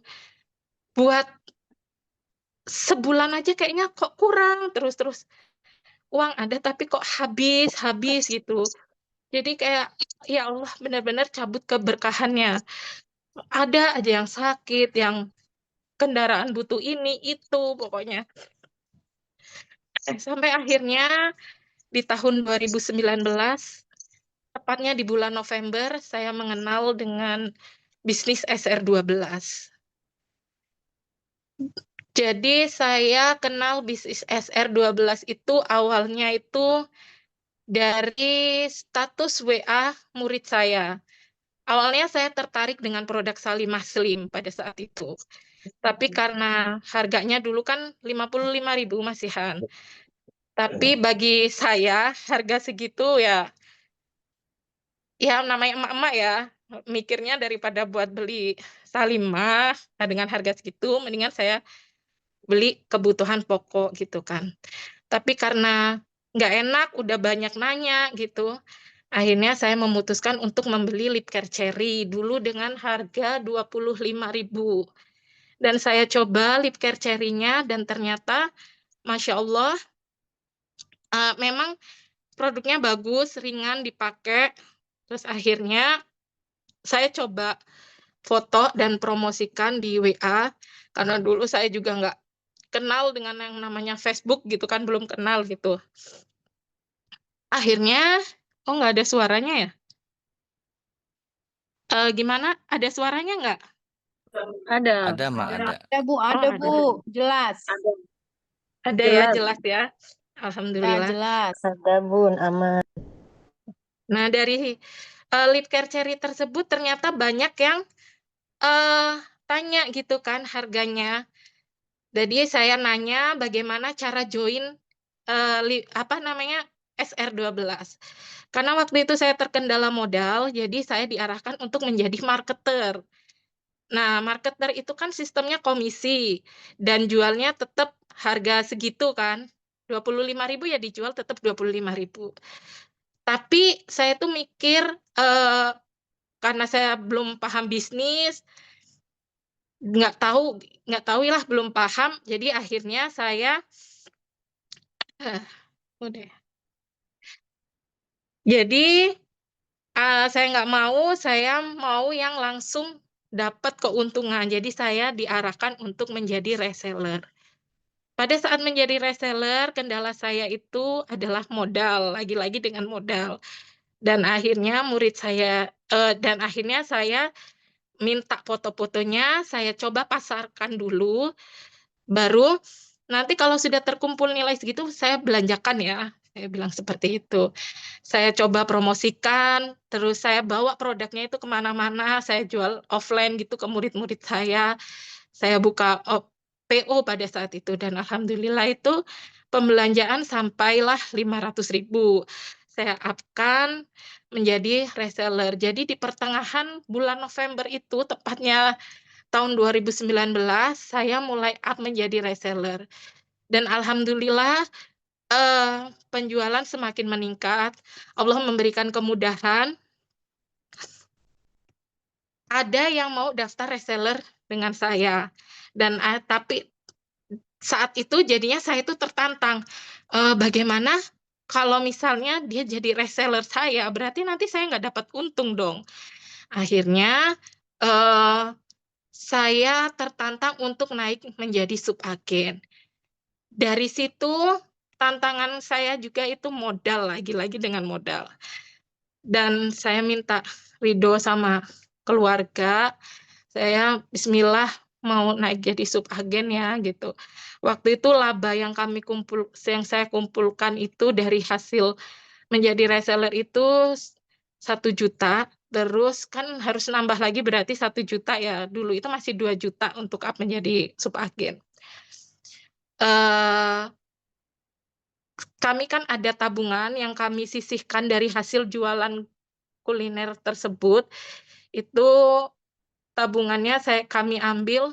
buat sebulan aja kayaknya kok kurang, terus uang ada tapi kok habis gitu. Jadi kayak, ya Allah benar-benar cabut keberkahannya. Ada aja yang sakit, yang kendaraan butuh ini, itu, pokoknya. Sampai akhirnya di tahun 2019, tepatnya di bulan November, saya mengenal dengan bisnis SR12. Jadi saya kenal bisnis SR12 itu awalnya itu dari status WA murid saya. Awalnya saya tertarik dengan produk Salimah Slim pada saat itu. Tapi karena harganya dulu kan 55.000 masihan. Tapi bagi saya harga segitu ya namanya emak-emak ya, mikirnya daripada buat beli Salimah dengan harga segitu, mendingan saya beli kebutuhan pokok gitu kan. Tapi karena nggak enak, udah banyak nanya gitu, akhirnya saya memutuskan untuk membeli lip care cherry dulu dengan harga 25.000. Dan saya coba lip care cherry-nya dan ternyata Masya Allah, memang produknya bagus, ringan dipakai. Terus akhirnya saya coba foto dan promosikan di WA, karena dulu saya juga nggak kenal dengan yang namanya Facebook gitu kan, belum kenal gitu. Akhirnya, nggak ada suaranya ya? Gimana? Ada suaranya nggak? Ada, Mak, ada. Ada Bu, ada, Bu, jelas. Ada ya, jelas ya. Alhamdulillah. Jelas. Ada Bun, aman. Nah, dari lip care cherry tersebut ternyata banyak yang tanya gitu kan harganya. Jadi saya nanya bagaimana cara join SR12. Karena waktu itu saya terkendala modal, jadi saya diarahkan untuk menjadi marketer. Nah, marketer itu kan sistemnya komisi dan jualnya tetap harga segitu kan. 25.000 ya dijual tetap 25.000. Tapi saya tuh mikir karena saya belum paham bisnis, nggak tahu lah, belum paham. Jadi akhirnya saya udah. Jadi saya mau yang langsung dapat keuntungan. Jadi saya diarahkan untuk menjadi reseller. Pada saat menjadi reseller, kendala saya itu adalah modal, lagi-lagi dengan modal. Dan akhirnya saya minta foto-fotonya, saya coba pasarkan dulu, baru nanti kalau sudah terkumpul nilai segitu, saya belanjakan ya. Saya bilang seperti itu. Saya coba promosikan, terus saya bawa produknya itu kemana-mana, saya jual offline gitu ke murid-murid saya. Saya buka PO pada saat itu, dan alhamdulillah itu pembelanjaan sampailah 500.000. Saya upkan menjadi reseller. Jadi di pertengahan bulan November itu, tepatnya tahun 2019, saya mulai up menjadi reseller. Dan alhamdulillah penjualan semakin meningkat. Allah memberikan kemudahan. Ada yang mau daftar reseller dengan saya. Dan tapi saat itu jadinya saya itu tertantang. Bagaimana kalau misalnya dia jadi reseller saya, berarti nanti saya nggak dapat untung dong. Akhirnya saya tertantang untuk naik menjadi subagen. Dari situ tantangan saya juga itu modal, lagi-lagi dengan modal. Dan saya minta ridho sama keluarga, saya bismillah mau naik jadi subagen ya gitu. Waktu itu laba yang saya kumpulkan itu dari hasil menjadi reseller itu 1 juta, terus kan harus nambah lagi berarti 1 juta ya. Dulu itu masih 2 juta untuk up menjadi subagen. Kami kan ada tabungan yang kami sisihkan dari hasil jualan kuliner tersebut. Itu tabungannya kami ambil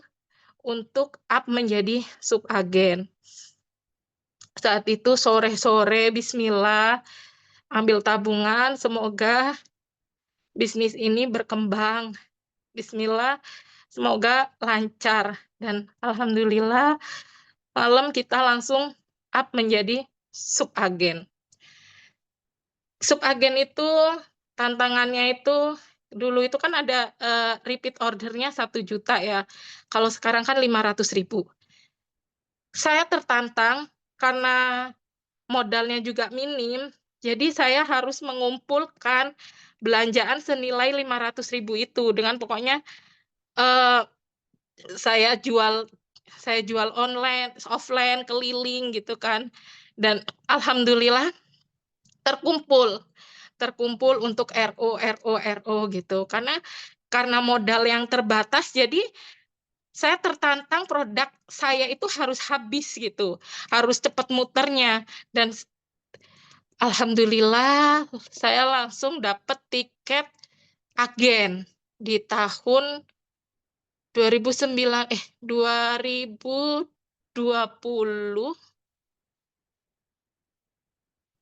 untuk up menjadi subagen. Saat itu sore-sore bismillah ambil tabungan, semoga bisnis ini berkembang. Bismillah, semoga lancar. Dan alhamdulillah malam kita langsung up menjadi subagen. Subagen itu tantangannya itu dulu itu kan ada repeat ordernya 1 juta ya. Kalau sekarang kan 500.000. Saya tertantang karena modalnya juga minim, jadi saya harus mengumpulkan belanjaan senilai 500.000 itu dengan pokoknya saya jual online, offline, keliling gitu kan. Dan alhamdulillah terkumpul untuk RO gitu. Karena modal yang terbatas, jadi saya tertantang produk saya itu harus habis gitu, harus cepat muternya. Dan alhamdulillah saya langsung dapat tiket agen di tahun 2020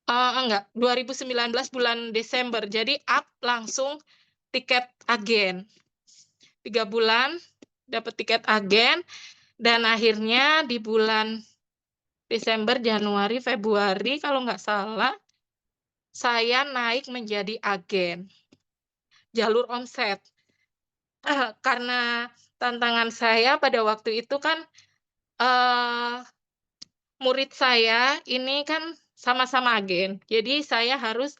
enggak, 2019 bulan Desember. Jadi up langsung tiket agen. 3 bulan dapat tiket agen, dan akhirnya di bulan Desember, Januari, Februari kalau nggak salah, saya naik menjadi agen. Jalur omset. Karena tantangan saya pada waktu itu kan murid saya ini kan sama-sama agen. Jadi saya harus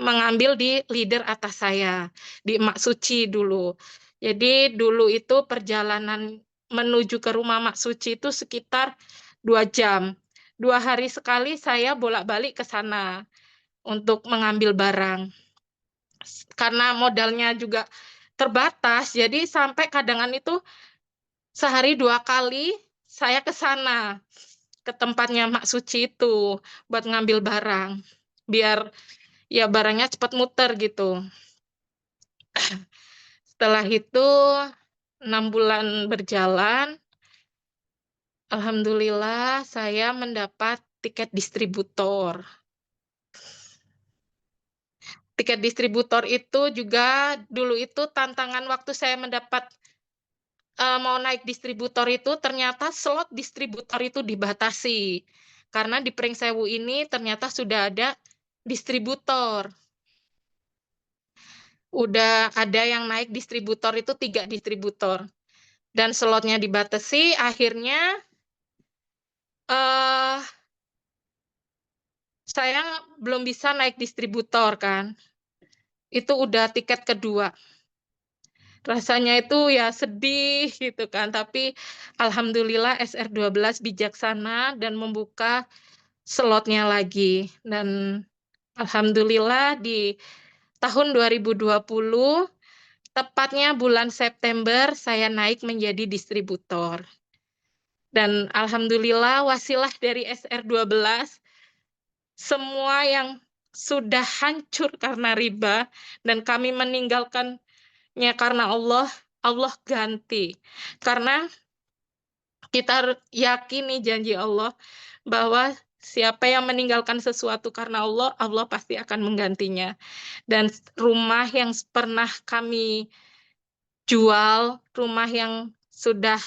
mengambil di leader atas saya, di Mak Suci dulu. Jadi dulu itu perjalanan menuju ke rumah Mak Suci itu sekitar 2 jam. 2 hari sekali saya bolak-balik ke sana untuk mengambil barang. Karena modalnya juga terbatas, jadi sampai kadangan itu sehari 2 kali saya ke sana, ke tempatnya Mak Suci itu buat ngambil barang, biar ya barangnya cepat muter gitu. Setelah itu 6 bulan berjalan, alhamdulillah saya mendapat tiket distributor. Tiket distributor itu juga dulu itu tantangan waktu saya mendapat mau naik distributor itu, ternyata slot distributor itu dibatasi. Karena di Pringsewu ini ternyata sudah ada distributor. Udah ada yang naik distributor itu 3 distributor. Dan slotnya dibatasi, akhirnya saya belum bisa naik distributor kan. Itu udah tiket kedua. Rasanya itu ya sedih gitu kan, tapi alhamdulillah SR12 bijaksana dan membuka slotnya lagi. Dan alhamdulillah di tahun 2020, tepatnya bulan September, saya naik menjadi distributor. Dan alhamdulillah wasilah dari SR12, semua yang sudah hancur karena riba dan kami meninggalkannya karena Allah, Allah ganti. Karena kita yakini janji Allah bahwa siapa yang meninggalkan sesuatu karena Allah, Allah pasti akan menggantinya. Dan rumah yang pernah kami jual, rumah yang sudah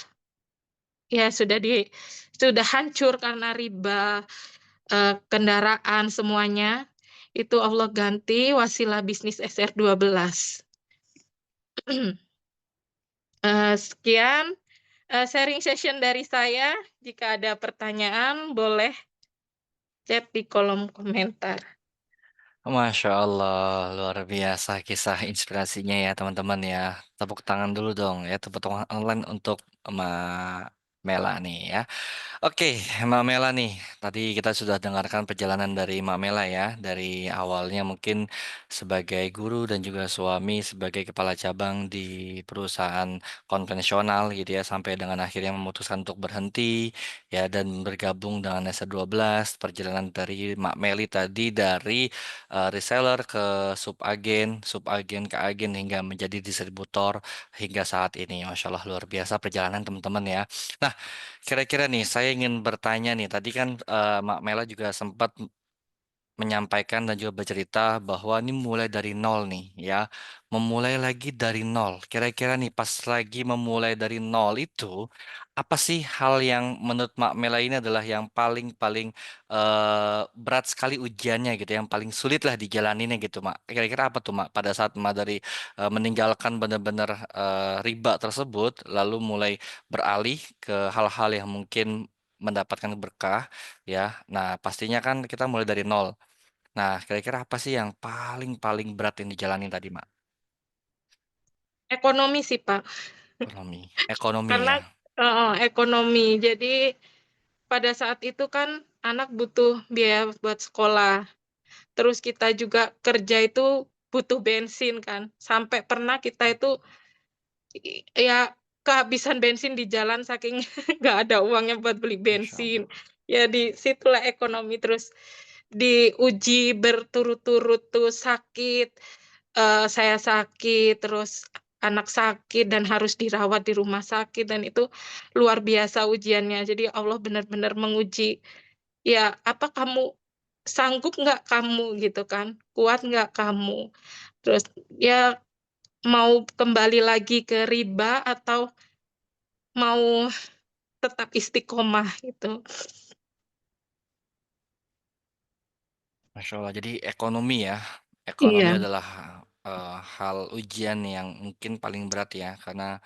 hancur karena riba, kendaraan semuanya. Itu Allah ganti wasilah bisnis SR12. Sekian sharing session dari saya. Jika ada pertanyaan, boleh chat di kolom komentar. Masya Allah, luar biasa kisah inspirasinya ya teman-teman ya. Tepuk tangan dulu dong ya, tepuk tangan online untuk Mbak Mela nih ya. Oke, Mbak Mela nih, tadi kita sudah dengarkan perjalanan dari Mbak Mela ya, dari awalnya mungkin sebagai guru dan juga suami sebagai kepala cabang di perusahaan konvensional gitu ya, sampai dengan akhirnya memutuskan untuk berhenti ya dan bergabung dengan S12. Perjalanan dari Mbak Meli tadi dari reseller ke subagen ke agen hingga menjadi distributor hingga saat ini. Masya Allah luar biasa perjalanan teman-teman ya. Nah, kira-kira nih, saya ingin bertanya nih. Tadi kan Mak Mela juga sempat menyampaikan dan juga bercerita bahwa ini mulai dari nol nih, ya. Memulai lagi dari nol. Kira-kira nih, pas lagi memulai dari nol itu, apa sih hal yang menurut Mak Mela ini adalah yang paling-paling berat sekali ujiannya gitu, yang paling sulit lah dijalaninnya gitu, Mak. Kira-kira apa tuh, Mak? Pada saat Mak dari meninggalkan benar-benar riba tersebut, lalu mulai beralih ke hal-hal yang mungkin mendapatkan berkah, ya. Nah, pastinya kan kita mulai dari nol. Nah, kira-kira apa sih yang paling-paling berat yang dijalanin tadi, Mak? Ekonomi sih, Pak. Ekonomi. Ekonomi Karena ya. ekonomi. Jadi pada saat itu kan anak butuh biaya buat sekolah. Terus kita juga kerja itu butuh bensin kan. Sampai pernah kita itu ya kehabisan bensin di jalan saking nggak ada uangnya buat beli Masya bensin. Allah. Ya di situlah ekonomi terus diuji berturut-turut tuh sakit. Saya sakit, terus anak sakit dan harus dirawat di rumah sakit dan itu luar biasa ujiannya. Jadi Allah benar-benar menguji ya apa kamu sanggup nggak kamu gitu kan, kuat nggak kamu. Terus ya mau kembali lagi ke riba atau mau tetap istiqomah gitu. Masya Allah. Jadi ekonomi ya. Ekonomi Iya, adalah hal ujian yang mungkin paling berat ya. Karena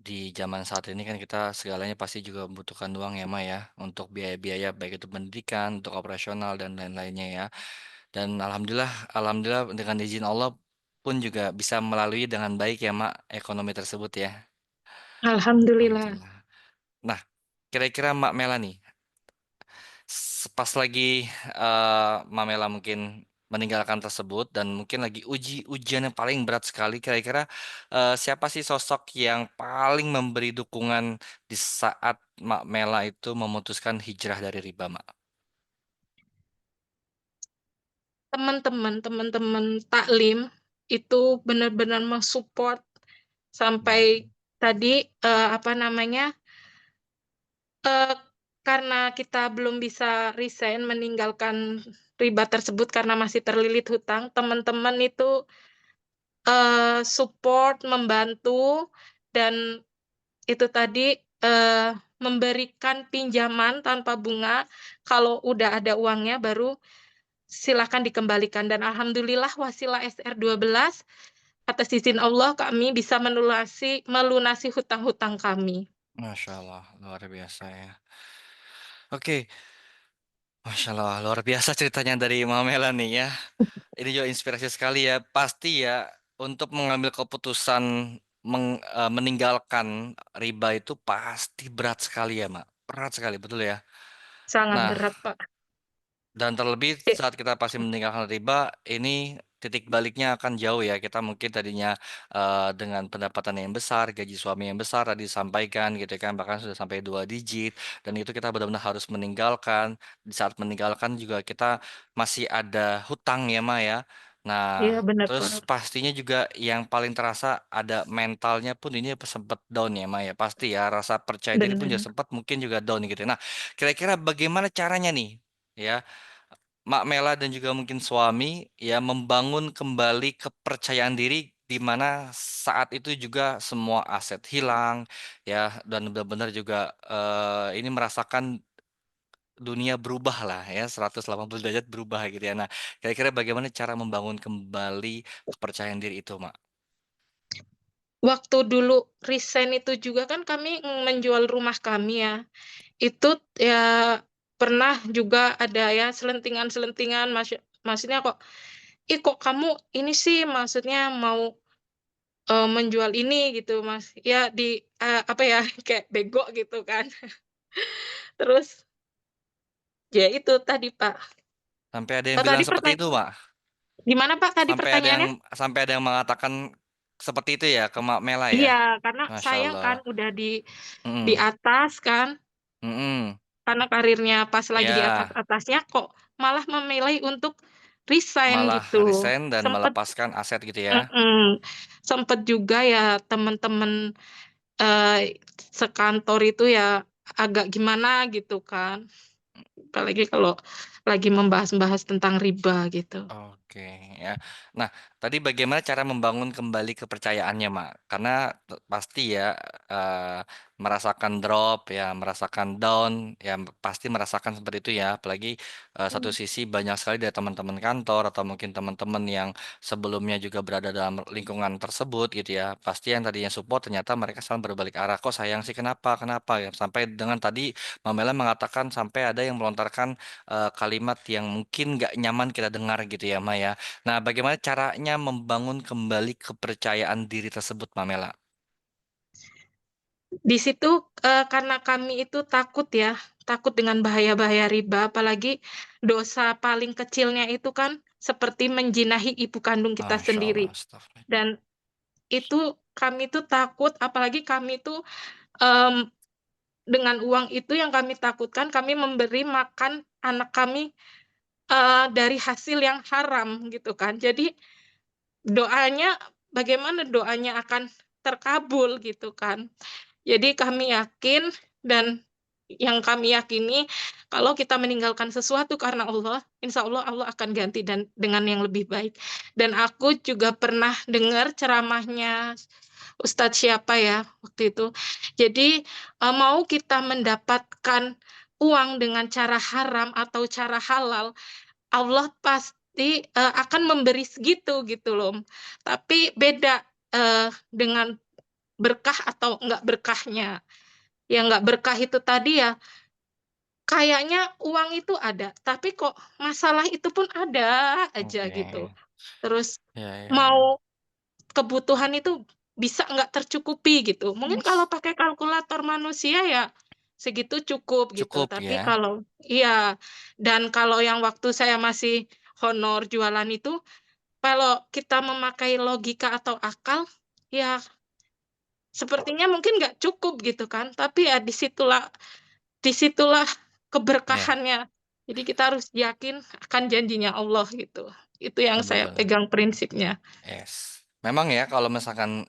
di zaman saat ini kan kita segalanya pasti juga membutuhkan uang ya, Ma ya. Untuk biaya-biaya baik itu pendidikan, untuk operasional dan lain-lainnya ya. Dan alhamdulillah dengan izin Allah pun juga bisa melalui dengan baik ya, Mak, ekonomi tersebut ya. alhamdulillah. Alhamdulillah. Nah, kira-kira Mbak Mela nih, pas lagi Mamela mungkin meninggalkan tersebut dan mungkin lagi ujian yang paling berat sekali, kira-kira siapa sih sosok yang paling memberi dukungan di saat Mak Mela itu memutuskan hijrah dari riba, Mak? Teman-teman taklim itu benar-benar mensupport sampai Hmm, tadi apa namanya eh, karena kita belum bisa resign meninggalkan riba tersebut karena masih terlilit hutang, teman-teman itu support, membantu dan itu tadi eh, memberikan pinjaman tanpa bunga. Kalau udah ada uangnya baru silakan dikembalikan dan alhamdulillah wasilah SR12 atas izin Allah kami bisa melunasi hutang-hutang kami. Masya Allah, luar biasa ya. Oke, Masya Allah, luar biasa ceritanya dari Mamela nih ya. Ini juga inspirasi sekali ya. Pasti ya untuk mengambil keputusan meninggalkan riba itu pasti berat sekali ya, Mak. Berat sekali, betul ya. Sangat Nah, berat, Pak. dan terlebih Eh, saat kita pasti meninggalkan riba, ini titik baliknya akan jauh ya. Kita mungkin tadinya dengan pendapatan yang besar, gaji suami yang besar tadi disampaikan gitu kan, bahkan sudah sampai 2 digit. Dan itu kita benar-benar harus meninggalkan. Di saat meninggalkan juga kita masih ada hutang ya, Ma ya. Nah, Iya benar, terus Pak. pastinya juga yang paling terasa ada mentalnya pun ini sempat down ya, Ma ya. Pasti ya, rasa percaya diri pun juga Benar. sempat mungkin juga down gitu. Nah, kira-kira bagaimana caranya nih? Ya, Mak Mela dan juga mungkin suami ya membangun kembali kepercayaan diri di mana saat itu juga semua aset hilang ya dan benar-benar juga ini merasakan dunia berubah lah ya, 180 derajat berubah gitu ya. Nah, kira-kira bagaimana cara membangun kembali kepercayaan diri itu, Mak? Waktu dulu resign itu juga kan kami menjual rumah kami ya. Itu ya pernah juga ada ya selentingan-selentingan, maksudnya kok, ih kok kamu ini sih maksudnya mau menjual ini gitu Mas. Ya apa ya, kayak bego gitu kan. Terus ya itu tadi Pak. Sampai ada yang bilang Tadi seperti itu, Mak. gimana Pak tadi Sampai ada yang pertanyaannya? sampai ada yang mengatakan seperti itu ya ke Mak Mela ya. Iya, karena Masya sayang Allah. kan udah di Mm-mm. atas kan, Mm-mm. karena karirnya pas lagi di Ya, atas-atasnya kok malah memilih untuk resign malah gitu. resign dan Sempet, melepaskan aset gitu ya. mm-mm. Sempet juga ya teman-teman sekantor itu ya agak gimana gitu kan. Apalagi kalau lagi membahas-bahas tentang riba gitu. Oke ya. Nah, tadi bagaimana cara membangun kembali kepercayaannya, Mak? Karena pasti ya merasakan drop ya, merasakan down ya, pasti merasakan seperti itu ya. Apalagi satu sisi banyak sekali dari teman-teman kantor atau mungkin teman-teman yang sebelumnya juga berada dalam lingkungan tersebut gitu ya. Pasti yang tadinya support ternyata mereka sekarang berbalik arah. Kok sayang sih kenapa? Kenapa ya? Sampai dengan tadi Mamela mengatakan sampai ada yang melontarkan kalimat yang mungkin nggak nyaman kita dengar gitu ya, Maya. Nah, bagaimana caranya membangun kembali kepercayaan diri tersebut, Mamela? Di situ karena kami itu takut ya, takut dengan bahaya-bahaya riba, apalagi dosa paling kecilnya itu kan seperti menjinahi ibu kandung kita Masya sendiri. Allah, astagfirullah. Dan itu kami tuh takut, apalagi kami tuh em, dengan uang itu yang kami takutkan, kami memberi makan anak kami dari hasil yang haram gitu kan. Jadi doanya, bagaimana doanya akan terkabul gitu kan. Jadi kami yakin dan yang kami yakini kalau kita meninggalkan sesuatu karena Allah, insya Allah Allah akan ganti dan dengan yang lebih baik. Dan aku juga pernah dengar ceramahnya Ustadz siapa ya waktu itu. Jadi mau kita mendapatkan uang dengan cara haram atau cara halal, Allah pasti akan memberi segitu gitu loh. Tapi beda dengan berkah atau enggak berkahnya. Yang enggak berkah itu tadi ya, kayaknya uang itu ada, tapi kok masalah itu pun ada aja gitu. Oke. Terus Ya, ya, ya. mau kebutuhan itu bisa nggak tercukupi gitu. Mungkin kalau pakai kalkulator manusia ya segitu cukup gitu. Cukup Tapi ya. kalau iya, dan kalau yang waktu saya masih honor jualan itu, kalau kita memakai logika atau akal, ya sepertinya mungkin nggak cukup gitu kan. Tapi ya disitulah Ya, keberkahannya. Jadi kita harus yakin akan janjinya Allah gitu. Itu yang saya betul. pegang prinsipnya. Yes. Memang ya kalau misalkan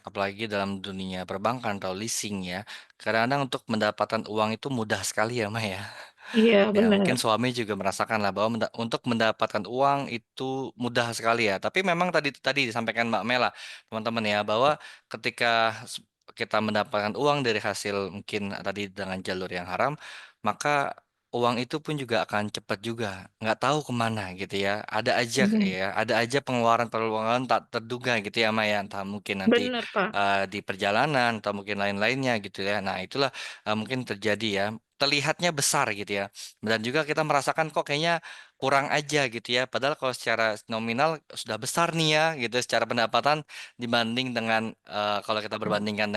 apalagi dalam dunia perbankan atau leasing ya, kadang-kadang untuk mendapatkan uang itu mudah sekali ya, Maya. Iya, Ya, mungkin benar. suami juga merasakan lah bahwa untuk mendapatkan uang itu mudah sekali ya. Tapi memang tadi tadi disampaikan Mbak Mela, teman-teman ya, bahwa ketika kita mendapatkan uang dari hasil mungkin tadi dengan jalur yang haram, maka uang itu pun juga akan cepat juga, nggak tahu kemana gitu ya. Ada aja Mhm. ya, ada aja pengeluaran-pengeluaran tak terduga gitu ya, Maya. Entah mungkin nanti Benar, Pak. di perjalanan atau mungkin lain-lainnya gitu ya. Nah, itulah mungkin terjadi ya. Terlihatnya besar gitu ya. Dan juga kita merasakan kok kayaknya kurang aja gitu ya. Padahal kalau secara nominal sudah besar nih ya gitu secara pendapatan dibanding dengan kalau kita berbandingkan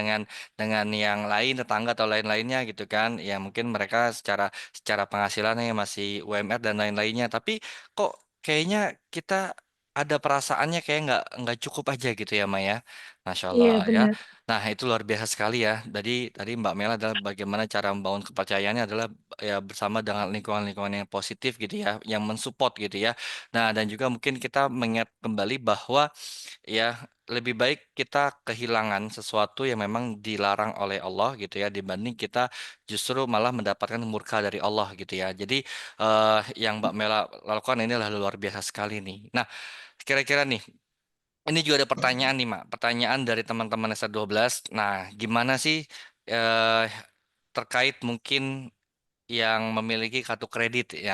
dengan yang lain tetangga atau lain-lainnya gitu kan. Ya mungkin mereka secara secara penghasilannya masih UMR dan lain-lainnya. Tapi kok kayaknya kita ada perasaannya kayak nggak cukup aja gitu ya Maya. Masya Allah Iya, ya. benar. Nah, itu luar biasa sekali ya. Tadi Mbak Mela adalah bagaimana cara membangun kepercayaannya adalah ya bersama dengan lingkungan-lingkungan yang positif gitu ya, yang mensupport gitu ya. Nah, dan juga mungkin kita mengingat kembali bahwa ya lebih baik kita kehilangan sesuatu yang memang dilarang oleh Allah gitu ya dibanding kita justru malah mendapatkan murka dari Allah gitu ya. Jadi yang Mbak Mela lakukan ini adalah luar biasa sekali nih. Nah, kira-kira nih ini juga ada pertanyaan nih, Mak. Pertanyaan dari teman-teman S12. Nah, gimana sih eh, terkait mungkin yang memiliki kartu kredit ya,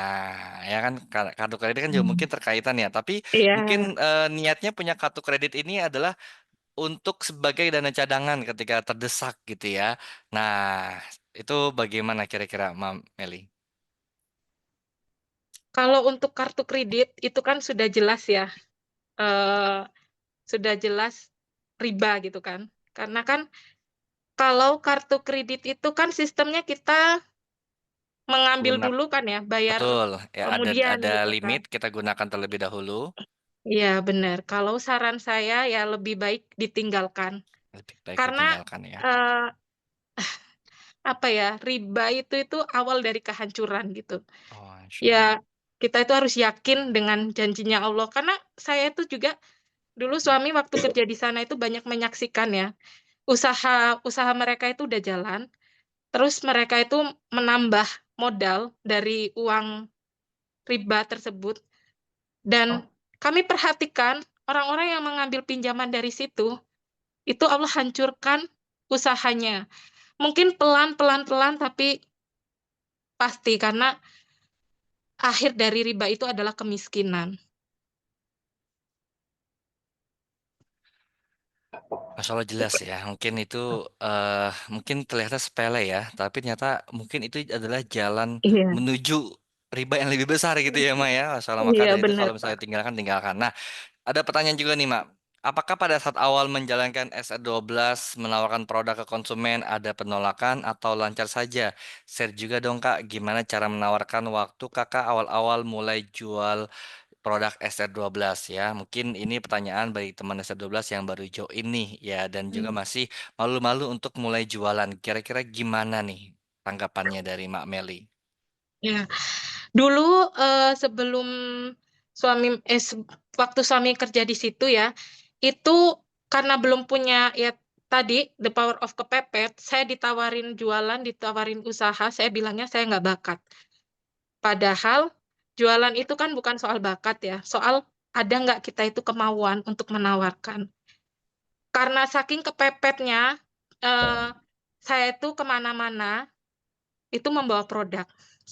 ya kan kartu kredit kan juga mungkin terkaitan ya. Tapi Iya. mungkin niatnya punya kartu kredit ini adalah untuk sebagai dana cadangan ketika terdesak gitu ya. Nah, itu bagaimana kira-kira, Mam Meli? Kalau untuk kartu kredit itu kan sudah jelas ya, eh, sudah jelas riba gitu kan. Karena kan kalau kartu kredit itu kan sistemnya kita mengambil Lunak, dulu kan ya, bayar betul. Ya kemudian ada gitu kan. limit kita gunakan terlebih dahulu. Iya benar. Kalau saran saya ya lebih baik ditinggalkan. Lebih baik Karena ditinggalkan ya. eh, apa ya, riba itu awal dari kehancuran gitu. Oh, Insya Ya Allah. kita itu harus yakin dengan janjinya Allah. Karena saya itu juga dulu suami waktu kerja di sana itu banyak menyaksikan ya, usaha mereka itu udah jalan, terus mereka itu menambah modal dari uang riba tersebut, dan kami perhatikan orang-orang yang mengambil pinjaman dari situ, itu Allah hancurkan usahanya. Mungkin pelan-pelan tapi pasti, karena akhir dari riba itu adalah kemiskinan. Masya Allah jelas ya. Mungkin itu mungkin terlihat sepele ya, tapi ternyata mungkin itu adalah jalan Iya, menuju riba yang lebih besar gitu ya, Ma ya. Masya Allah, maka iya dari itu benar, kalau Pak. misalnya tinggalkan, tinggalkan. Nah, ada pertanyaan juga nih, Mak. Apakah pada saat awal menjalankan SR12 menawarkan produk ke konsumen ada penolakan atau lancar saja? Share juga dong, Kak, gimana cara menawarkan waktu Kakak awal-awal mulai jual produk SR12 ya. Mungkin ini pertanyaan bagi teman SR12 yang baru join nih ya dan juga Hmm. masih malu-malu untuk mulai jualan. Kira-kira gimana nih tanggapannya dari Mak Meli? Ya, dulu sebelum suami waktu suami kerja di situ ya, itu karena belum punya ya tadi the power of kepepet, saya ditawarin jualan, ditawarin usaha, saya bilangnya saya nggak bakat. Padahal jualan itu kan bukan soal bakat ya, soal ada nggak kita itu kemauan untuk menawarkan. Karena saking kepepetnya, eh, saya itu kemana-mana itu membawa produk.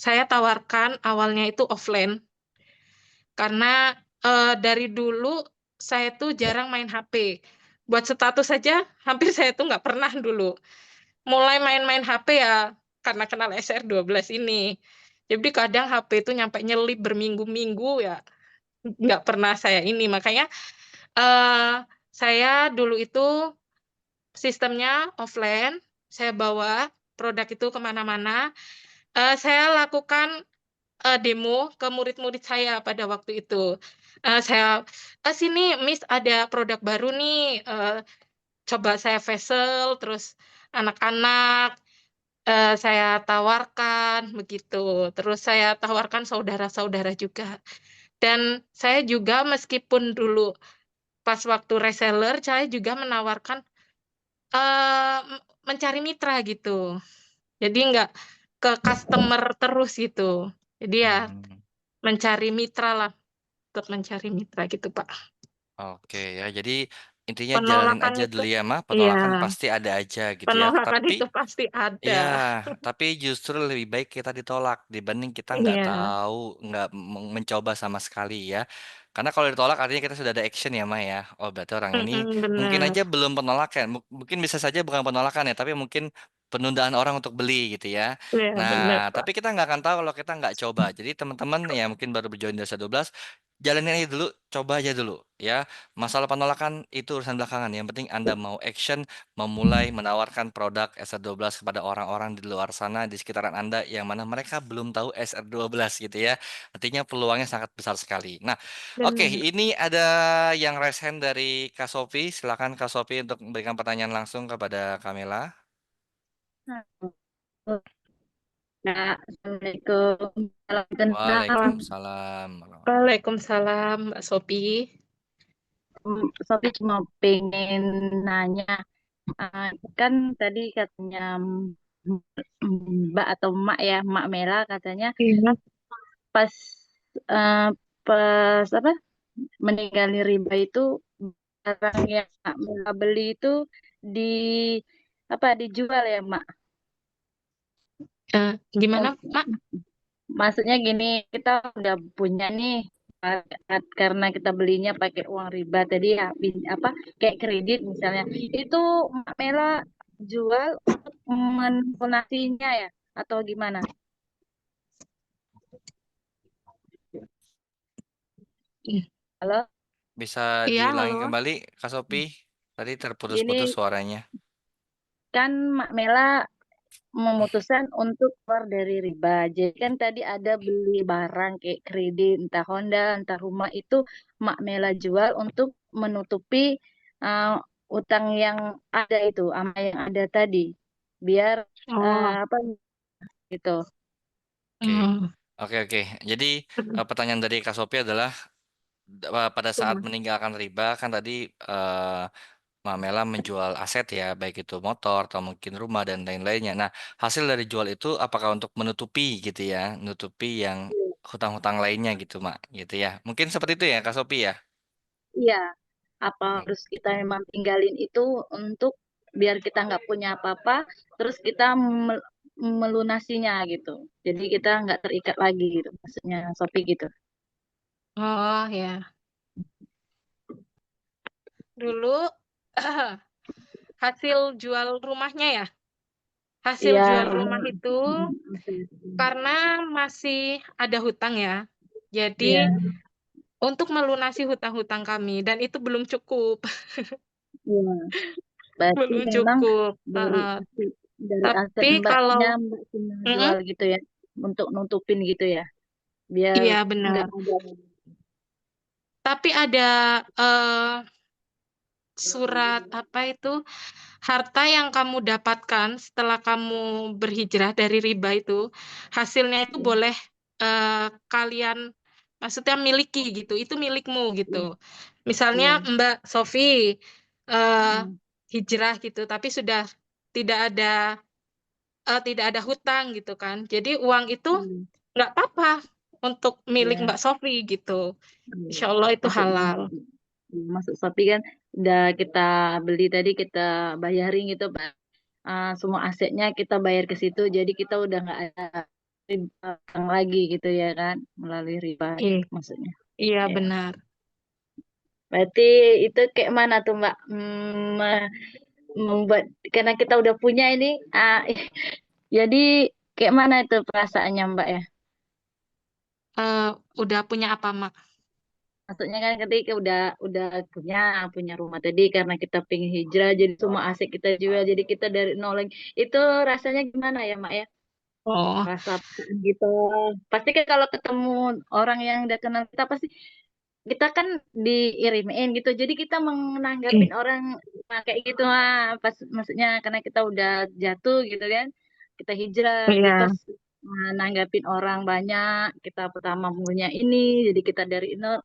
Saya tawarkan awalnya itu offline, karena dari dulu saya tuh jarang main HP. Buat status saja, hampir saya tuh nggak pernah dulu. Mulai main-main HP ya karena kenal SR12 ini. Jadi kadang HP itu nyampe nyelip berminggu-minggu ya, nggak pernah saya ini. Makanya eh, saya dulu itu sistemnya offline, saya bawa produk itu kemana-mana. Saya lakukan demo ke murid-murid saya pada waktu itu. Saya, sini Miss ada produk baru nih, coba saya facial, terus anak-anak saya tawarkan begitu. Terus saya tawarkan saudara-saudara juga. Dan saya juga meskipun dulu pas waktu reseller, saya juga menawarkan mencari mitra gitu. Jadi nggak ke customer terus gitu. Jadi ya Hmm. mencari mitra lah, untuk mencari mitra gitu, Pak. Oke ya, jadi intinya jalanin Penolakan aja itu, dulu ya, Mah. iya, Penolakan pasti ada aja gitu ya. penolakan Tapi itu pasti ada. iya, tapi justru lebih baik kita ditolak dibanding kita nggak Iya, tahu, nggak mencoba sama sekali ya. Karena kalau ditolak artinya kita sudah ada action ya, Maya. Oh, berarti orang ini mungkin benar. aja belum penolakan. Mungkin bisa saja bukan penolakan ya, tapi mungkin penundaan orang untuk beli gitu ya. Iya, Nah, benar, Pak. tapi kita nggak akan tahu kalau kita nggak coba. Jadi teman-teman ya mungkin baru berjoin di dua 12, jalanin aja dulu, coba aja dulu ya. Masalah penolakan itu urusan belakangan. Yang penting Anda mau action, memulai menawarkan produk SR12 kepada orang-orang di luar sana di sekitaran Anda yang mana mereka belum tahu SR12 gitu ya. Artinya peluangnya sangat besar sekali. Nah, oke, Benar. ini ada yang raise hand dari Kak Sofi. Silakan Kak Sofi untuk memberikan pertanyaan langsung kepada Kamela. Nah, Assalamualaikum. Salam kenal. Waalaikumsalam. Waalaikumsalam, Mbak Sopi. Sofi cuma pengen nanya, kan tadi katanya Mbak atau Mak ya, Mak Mela katanya Iya. pas eh, pas apa meninggali riba itu barang yang Mak Mela beli itu di apa dijual ya Mak? Gimana, Un- Mak? Maksudnya gini, kita udah punya nih, uh, karena kita belinya pakai uang riba tadi ya, apa kayak kredit misalnya. Itu Mak Mela jual untuk melunasinya ya, atau gimana? Halo, Bisa Iya, diulangi halo. kembali, Kak Sopi? Tadi terputus-putus gini suaranya. kan Mak Mela memutuskan untuk keluar dari riba. Jadi kan tadi ada beli barang kayak kredit, entah Honda, entah rumah itu Mak Mela jual untuk menutupi uh, utang yang ada itu, ama yang ada tadi. Biar Oh, apa gitu. Oke, hmm. oke. Jadi pertanyaan dari Kak Sopi adalah pada saat meninggalkan riba kan tadi eh, Mamela menjual aset ya, baik itu motor atau mungkin rumah dan lain-lainnya. Nah, hasil dari jual itu apakah untuk menutupi gitu ya, menutupi yang hutang-hutang lainnya gitu, Mak, gitu ya. Mungkin seperti itu ya, Kak Sopi ya. Iya, apa harus kita memang tinggalin itu untuk biar kita nggak punya apa-apa, terus kita melunasinya gitu. Jadi kita nggak terikat lagi gitu, maksudnya Sophie gitu. Oh, ya. Dulu hasil jual rumahnya ya. Hasil Iya, jual rumah itu oke. karena masih ada hutang ya. Iya, Jadi untuk melunasi hutang-hutang kami dan itu belum cukup. iya. Berarti Belum memang cukup. dari Heeh. aset dari aset Tapi kalau mbaknya mbak cuma Mm-mm. jual gitu ya untuk nutupin gitu ya, biar Iya nggak benar. ada. Tapi ada eh, surat apa itu harta yang kamu dapatkan setelah kamu berhijrah dari riba itu hasilnya itu boleh kalian maksudnya miliki gitu. Itu milikmu gitu. Misalnya Iya. Mbak Sofi eh, Hmm. hijrah gitu, tapi sudah tidak ada tidak ada hutang gitu kan. Jadi uang itu Hmm. nggak apa-apa untuk milik Iya. Mbak Sofi gitu. Iya. Insya Allah itu Maksudnya halal. masuk Shopee kan udah kita beli tadi kita bayarin gitu Pak. Semua asetnya kita bayar ke situ jadi kita udah nggak ada riba lagi gitu ya kan melalui riba Iya, gitu maksudnya. iya Ya. benar. Berarti itu kayak mana tuh Mbak? Membuat karena kita udah punya ini jadi kayak mana itu perasaannya Mbak ya? Eh, udah punya apa, Mak? Maksudnya kan ketika udah punya rumah tadi karena kita pengen hijrah jadi semua aset kita jual jadi kita dari nol lagi. Itu rasanya gimana ya Mak ya? Oh, Rasa gitu. Pasti kan kalau ketemu orang yang udah kenal kita pasti kita kan diirimin gitu. Jadi kita menanggapin orang kayak gitu pas maksudnya karena kita udah jatuh gitu kan. Kita hijrah kita iya, nanggapin orang banyak, kita pertama punya ini, jadi kita dari nol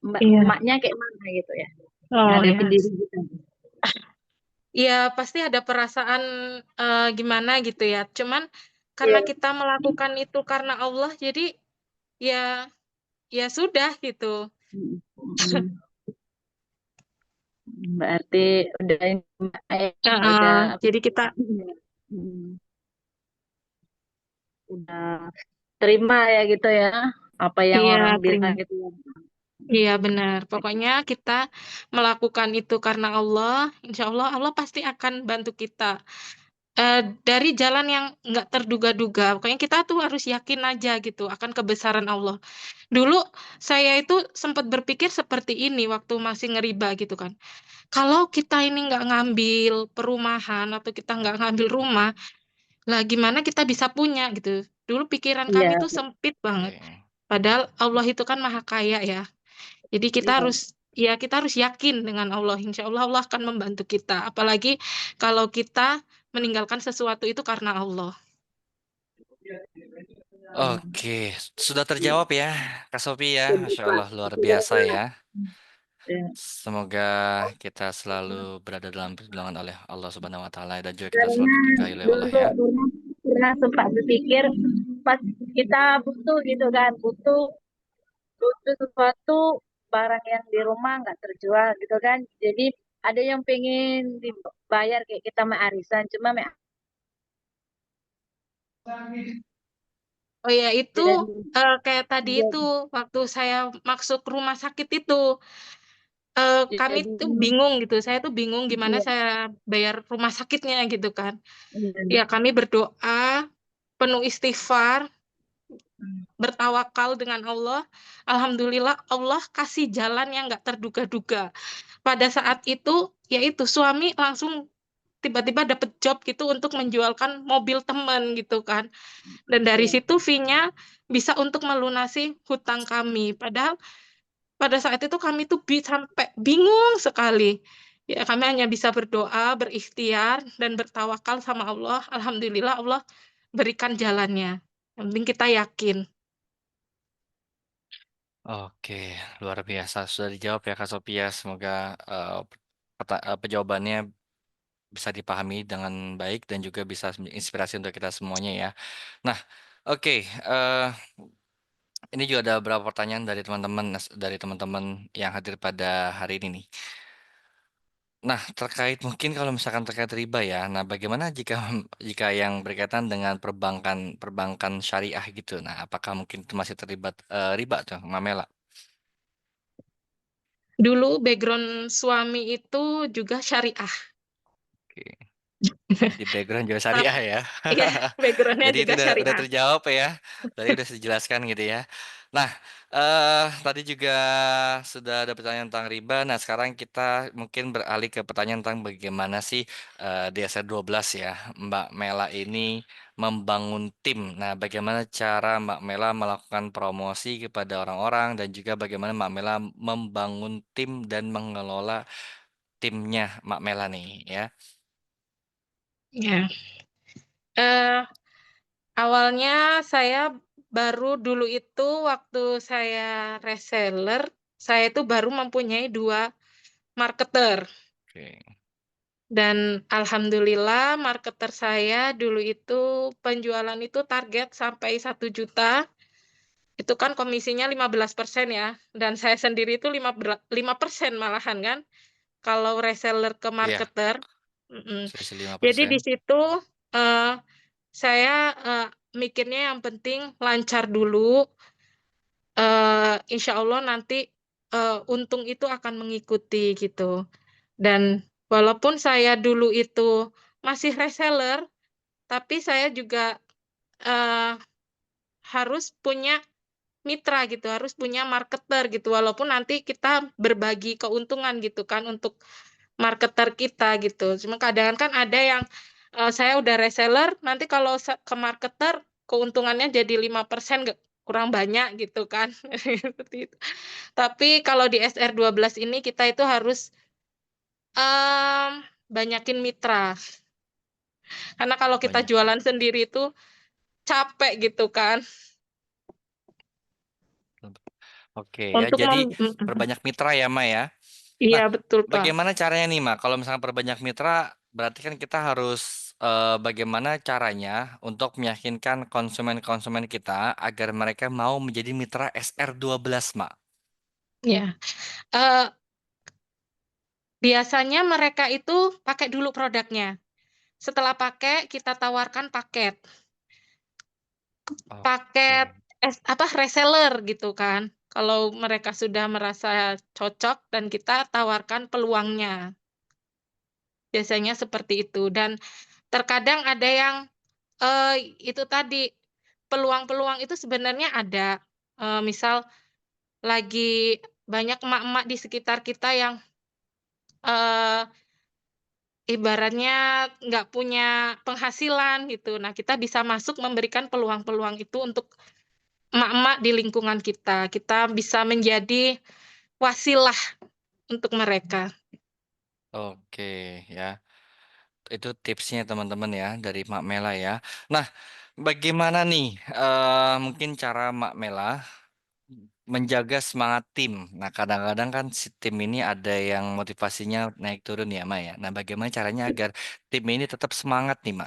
mbak iya. emaknya kayak mana gitu ya. Oh, Ngadepin ya. diri kita. Iya, pasti ada perasaan gimana gitu ya. Cuman karena Iya. kita melakukan itu karena Allah, jadi ya ya sudah gitu. Mm. Berarti udah ini, Mbak, udah apa, Jadi kita, mm, udah terima ya gitu ya apa yang iya orang terima. bilang gitu ya. Iya benar. Pokoknya kita melakukan itu karena Allah. Insya Allah Allah pasti akan bantu kita. Dari jalan yang nggak terduga-duga. Pokoknya kita tuh harus yakin aja gitu akan kebesaran Allah. Dulu saya itu sempat berpikir seperti ini waktu masih ngeriba gitu kan. Kalau kita ini nggak ngambil perumahan atau kita nggak ngambil rumah, lah gimana kita bisa punya gitu. Dulu pikiran kami Iya, tuh sempit banget. Oke. Padahal Allah itu kan maha kaya ya. Jadi kita iya. harus ya kita harus yakin dengan Allah. Insya Allah Allah akan membantu kita. Apalagi kalau kita meninggalkan sesuatu itu karena Allah. Oke, sudah terjawab ya, Kak Sopi ya. Sudah, Masya Pak. Allah, luar Sudah, biasa Pak. ya. Ya. Semoga kita selalu berada dalam perlindungan oleh Allah Subhanahu wa taala dan juga kita selalu Karena diberkahi oleh Allah dulu ya. pernah sempat berpikir pas kita butuh gitu kan, butuh butuh sesuatu barang yang di rumah nggak terjual gitu kan. Jadi ada yang pengen dibayar kayak kita mah arisan, cuma Oh ya itu Dan kayak tadi itu jadi, waktu saya masuk rumah sakit itu kami jadi tuh ini bingung gitu. Saya tuh bingung gimana iya, saya bayar rumah sakitnya gitu kan. iya. Ya kami berdoa penuh istighfar, bertawakal dengan Allah. Alhamdulillah Allah kasih jalan yang nggak terduga-duga. Pada saat itu, yaitu suami langsung tiba-tiba dapet job gitu untuk menjualkan mobil teman gitu kan. Dan dari Iya. situ fee-nya bisa untuk melunasi hutang kami. Padahal pada saat itu kami tuh sampai bingung sekali. Ya, kami hanya bisa berdoa, berikhtiar, dan bertawakal sama Allah. Alhamdulillah Allah berikan jalannya. Yang penting kita yakin. Oke, luar biasa. Sudah dijawab ya Kak Sophia. Semoga jawabannya bisa dipahami dengan baik dan juga bisa inspirasi untuk kita semuanya ya. Nah, oke. Ini juga ada beberapa pertanyaan dari teman-teman yang hadir pada hari ini nih. Nah, terkait mungkin kalau misalkan terkait riba ya. Nah, bagaimana jika jika yang berkaitan dengan perbankan perbankan syariah gitu. Nah, apakah mungkin itu masih terlibat riba tuh, Mamela? Dulu background suami itu juga syariah. Oke. Di background juga Tapi syariah ya. iya, backgroundnya Jadi itu juga udah syariah. terjawab ya. Tadi udah dijelaskan gitu ya. Nah, tadi juga sudah ada pertanyaan tentang riba. Nah, sekarang kita mungkin beralih ke pertanyaan tentang bagaimana sih di SR12 ya, Mbak Mela ini membangun tim. Nah, bagaimana cara Mbak Mela melakukan promosi kepada orang-orang dan juga bagaimana Mbak Mela membangun tim dan mengelola timnya Mbak Mela nih ya. Ya. Eh, Awalnya saya baru dulu itu waktu saya reseller, saya itu baru mempunyai 2 marketer. Oke. Dan alhamdulillah marketer saya dulu itu penjualan itu target sampai 1 juta. Itu kan komisinya 15% ya. Dan saya sendiri itu 5% malahan kan. Kalau reseller ke Iya, marketer. Mm-mm. selisih Jadi 5%. di situ eh, saya mikirnya yang penting lancar dulu. Insya Allah nanti untung itu akan mengikuti gitu. Dan walaupun saya dulu itu masih reseller, tapi saya juga eh, harus punya mitra gitu, harus punya marketer gitu. Walaupun nanti kita berbagi keuntungan gitu kan untuk marketer kita gitu. Cuma kadang kan ada yang saya udah reseller, nanti kalau ke marketer keuntungannya jadi 5% kurang banyak gitu kan. Seperti itu. Tapi kalau di SR12 ini kita itu harus em, banyakin mitra. Karena kalau kita Banyak. jualan sendiri itu capek gitu kan. Oke ya, Untuk jadi perbanyak mitra ya, Ma ya. iya Nah, betul Pak. bagaimana caranya nih, Ma? Kalau misalnya perbanyak mitra, berarti kan kita harus bagaimana caranya untuk meyakinkan konsumen-konsumen kita agar mereka mau menjadi mitra SR12, Ma? Ya. Eh, Biasanya mereka itu pakai dulu produknya. Setelah pakai, kita tawarkan paket. Paket Oke, apa reseller gitu kan. Kalau mereka sudah merasa cocok dan kita tawarkan peluangnya. Biasanya seperti itu. Dan terkadang ada yang eh, itu tadi peluang-peluang itu sebenarnya ada. Misal lagi banyak emak-emak di sekitar kita yang eh, ibaratnya nggak punya penghasilan gitu. Nah, kita bisa masuk memberikan peluang-peluang itu untuk emak-emak di lingkungan kita. Kita bisa menjadi wasilah untuk mereka. oke ya. Itu tipsnya teman-teman ya dari Mak Mela ya. Nah, bagaimana nih mungkin cara Mak Mela menjaga semangat tim. Nah, kadang-kadang kan si tim ini ada yang motivasinya naik turun ya, Ma ya. Nah, bagaimana caranya agar tim ini tetap semangat nih, Ma?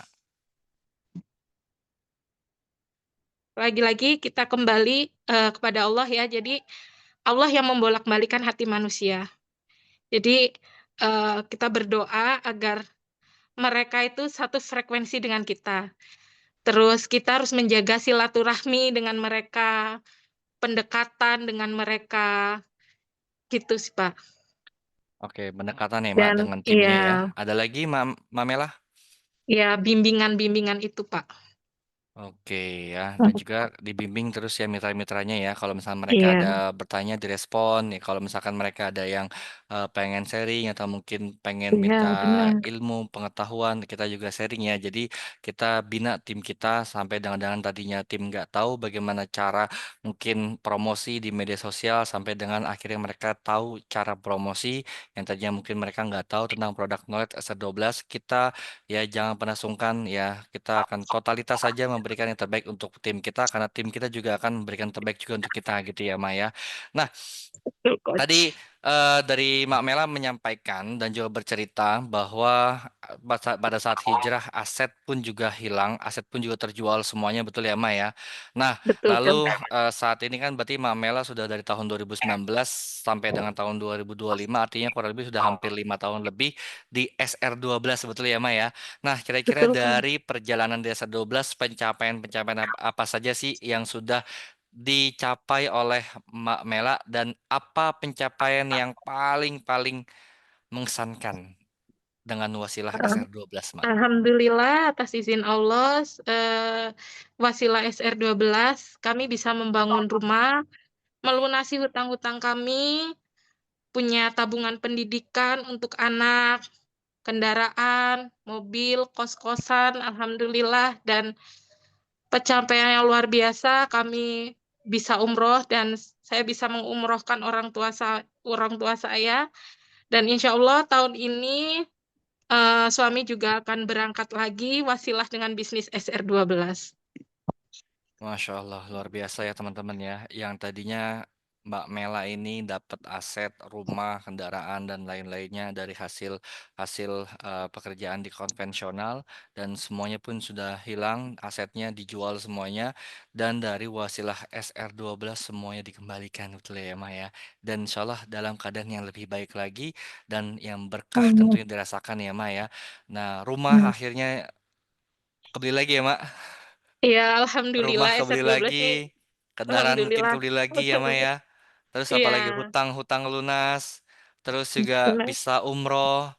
Lagi-lagi kita kembali kepada Allah ya. Jadi Allah yang membolak-balikan hati manusia. Jadi kita berdoa agar mereka itu satu frekuensi dengan kita. Terus kita harus menjaga silaturahmi dengan mereka, pendekatan dengan mereka, gitu sih Pak. Oke, pendekatan ya, Mak, Dan dengan timnya ya. ya, Ada lagi, Mamela? ya bimbingan-bimbingan itu Pak. Oke ya, dan juga dibimbing terus ya mitra-mitranya ya. Kalau misalnya mereka Iya, ada bertanya direspon, ya kalau misalkan mereka ada yang pengen sharing atau mungkin pengen iya minta benar. ilmu, pengetahuan, kita juga sharing ya. Jadi kita bina tim kita sampai dengan tadinya tim nggak tahu bagaimana cara mungkin promosi di media sosial sampai dengan akhirnya mereka tahu cara promosi yang tadinya mungkin mereka nggak tahu tentang produk Knowledge SR12. Kita ya jangan pernah sungkan ya, kita akan totalitas saja memberikan yang terbaik untuk tim kita karena tim kita juga akan memberikan yang terbaik juga untuk kita gitu ya Maya. Nah, Betul, tadi Coach. dari Mak Mela menyampaikan dan juga bercerita bahwa pada saat hijrah aset pun juga hilang, aset pun juga terjual semuanya, betul ya Mak ya. Nah, Betul, lalu Coach. saat ini kan berarti Mak Mela sudah dari tahun 2019 sampai dengan tahun 2025, artinya kurang lebih sudah hampir 5 tahun lebih di SR12, betul ya Mak ya. Nah, kira-kira Betul, Coach. dari perjalanan di SR12 pencapaian-pencapaian apa saja sih yang sudah dicapai oleh Mbak Mela dan apa pencapaian yang paling mengesankan dengan wasilah SR12, Mbak? Alhamdulillah atas izin Allah, wasilah SR12 kami bisa membangun rumah, melunasi hutang-hutang kami, punya tabungan pendidikan untuk anak, kendaraan, mobil, kos-kosan, alhamdulillah, dan pencapaian yang luar biasa kami bisa umroh dan saya bisa mengumrohkan orang tua saya, dan insya Allah tahun ini suami juga akan berangkat lagi wasilah dengan bisnis SR12. Masya Allah, luar biasa ya teman-teman ya. Yang tadinya Mbak Mela ini dapat aset, rumah, kendaraan, dan lain-lainnya dari hasil hasil pekerjaan di konvensional dan semuanya pun sudah hilang, asetnya dijual semuanya dan dari wasilah SR12 semuanya dikembalikan betul ya Maya. Dan insya Allah dalam keadaan yang lebih baik lagi dan yang berkah Amin. tentunya dirasakan ya Maya. Nah, rumah Hmm. akhirnya kebeli lagi ya Mak. Ya, Rumah alhamdulillah kebeli SR12 lagi, nih, kendaraan mungkin alhamdulillah. kebeli lagi ya Maya. Terus Iya, apalagi hutang-hutang lunas, terus juga benar. bisa umroh,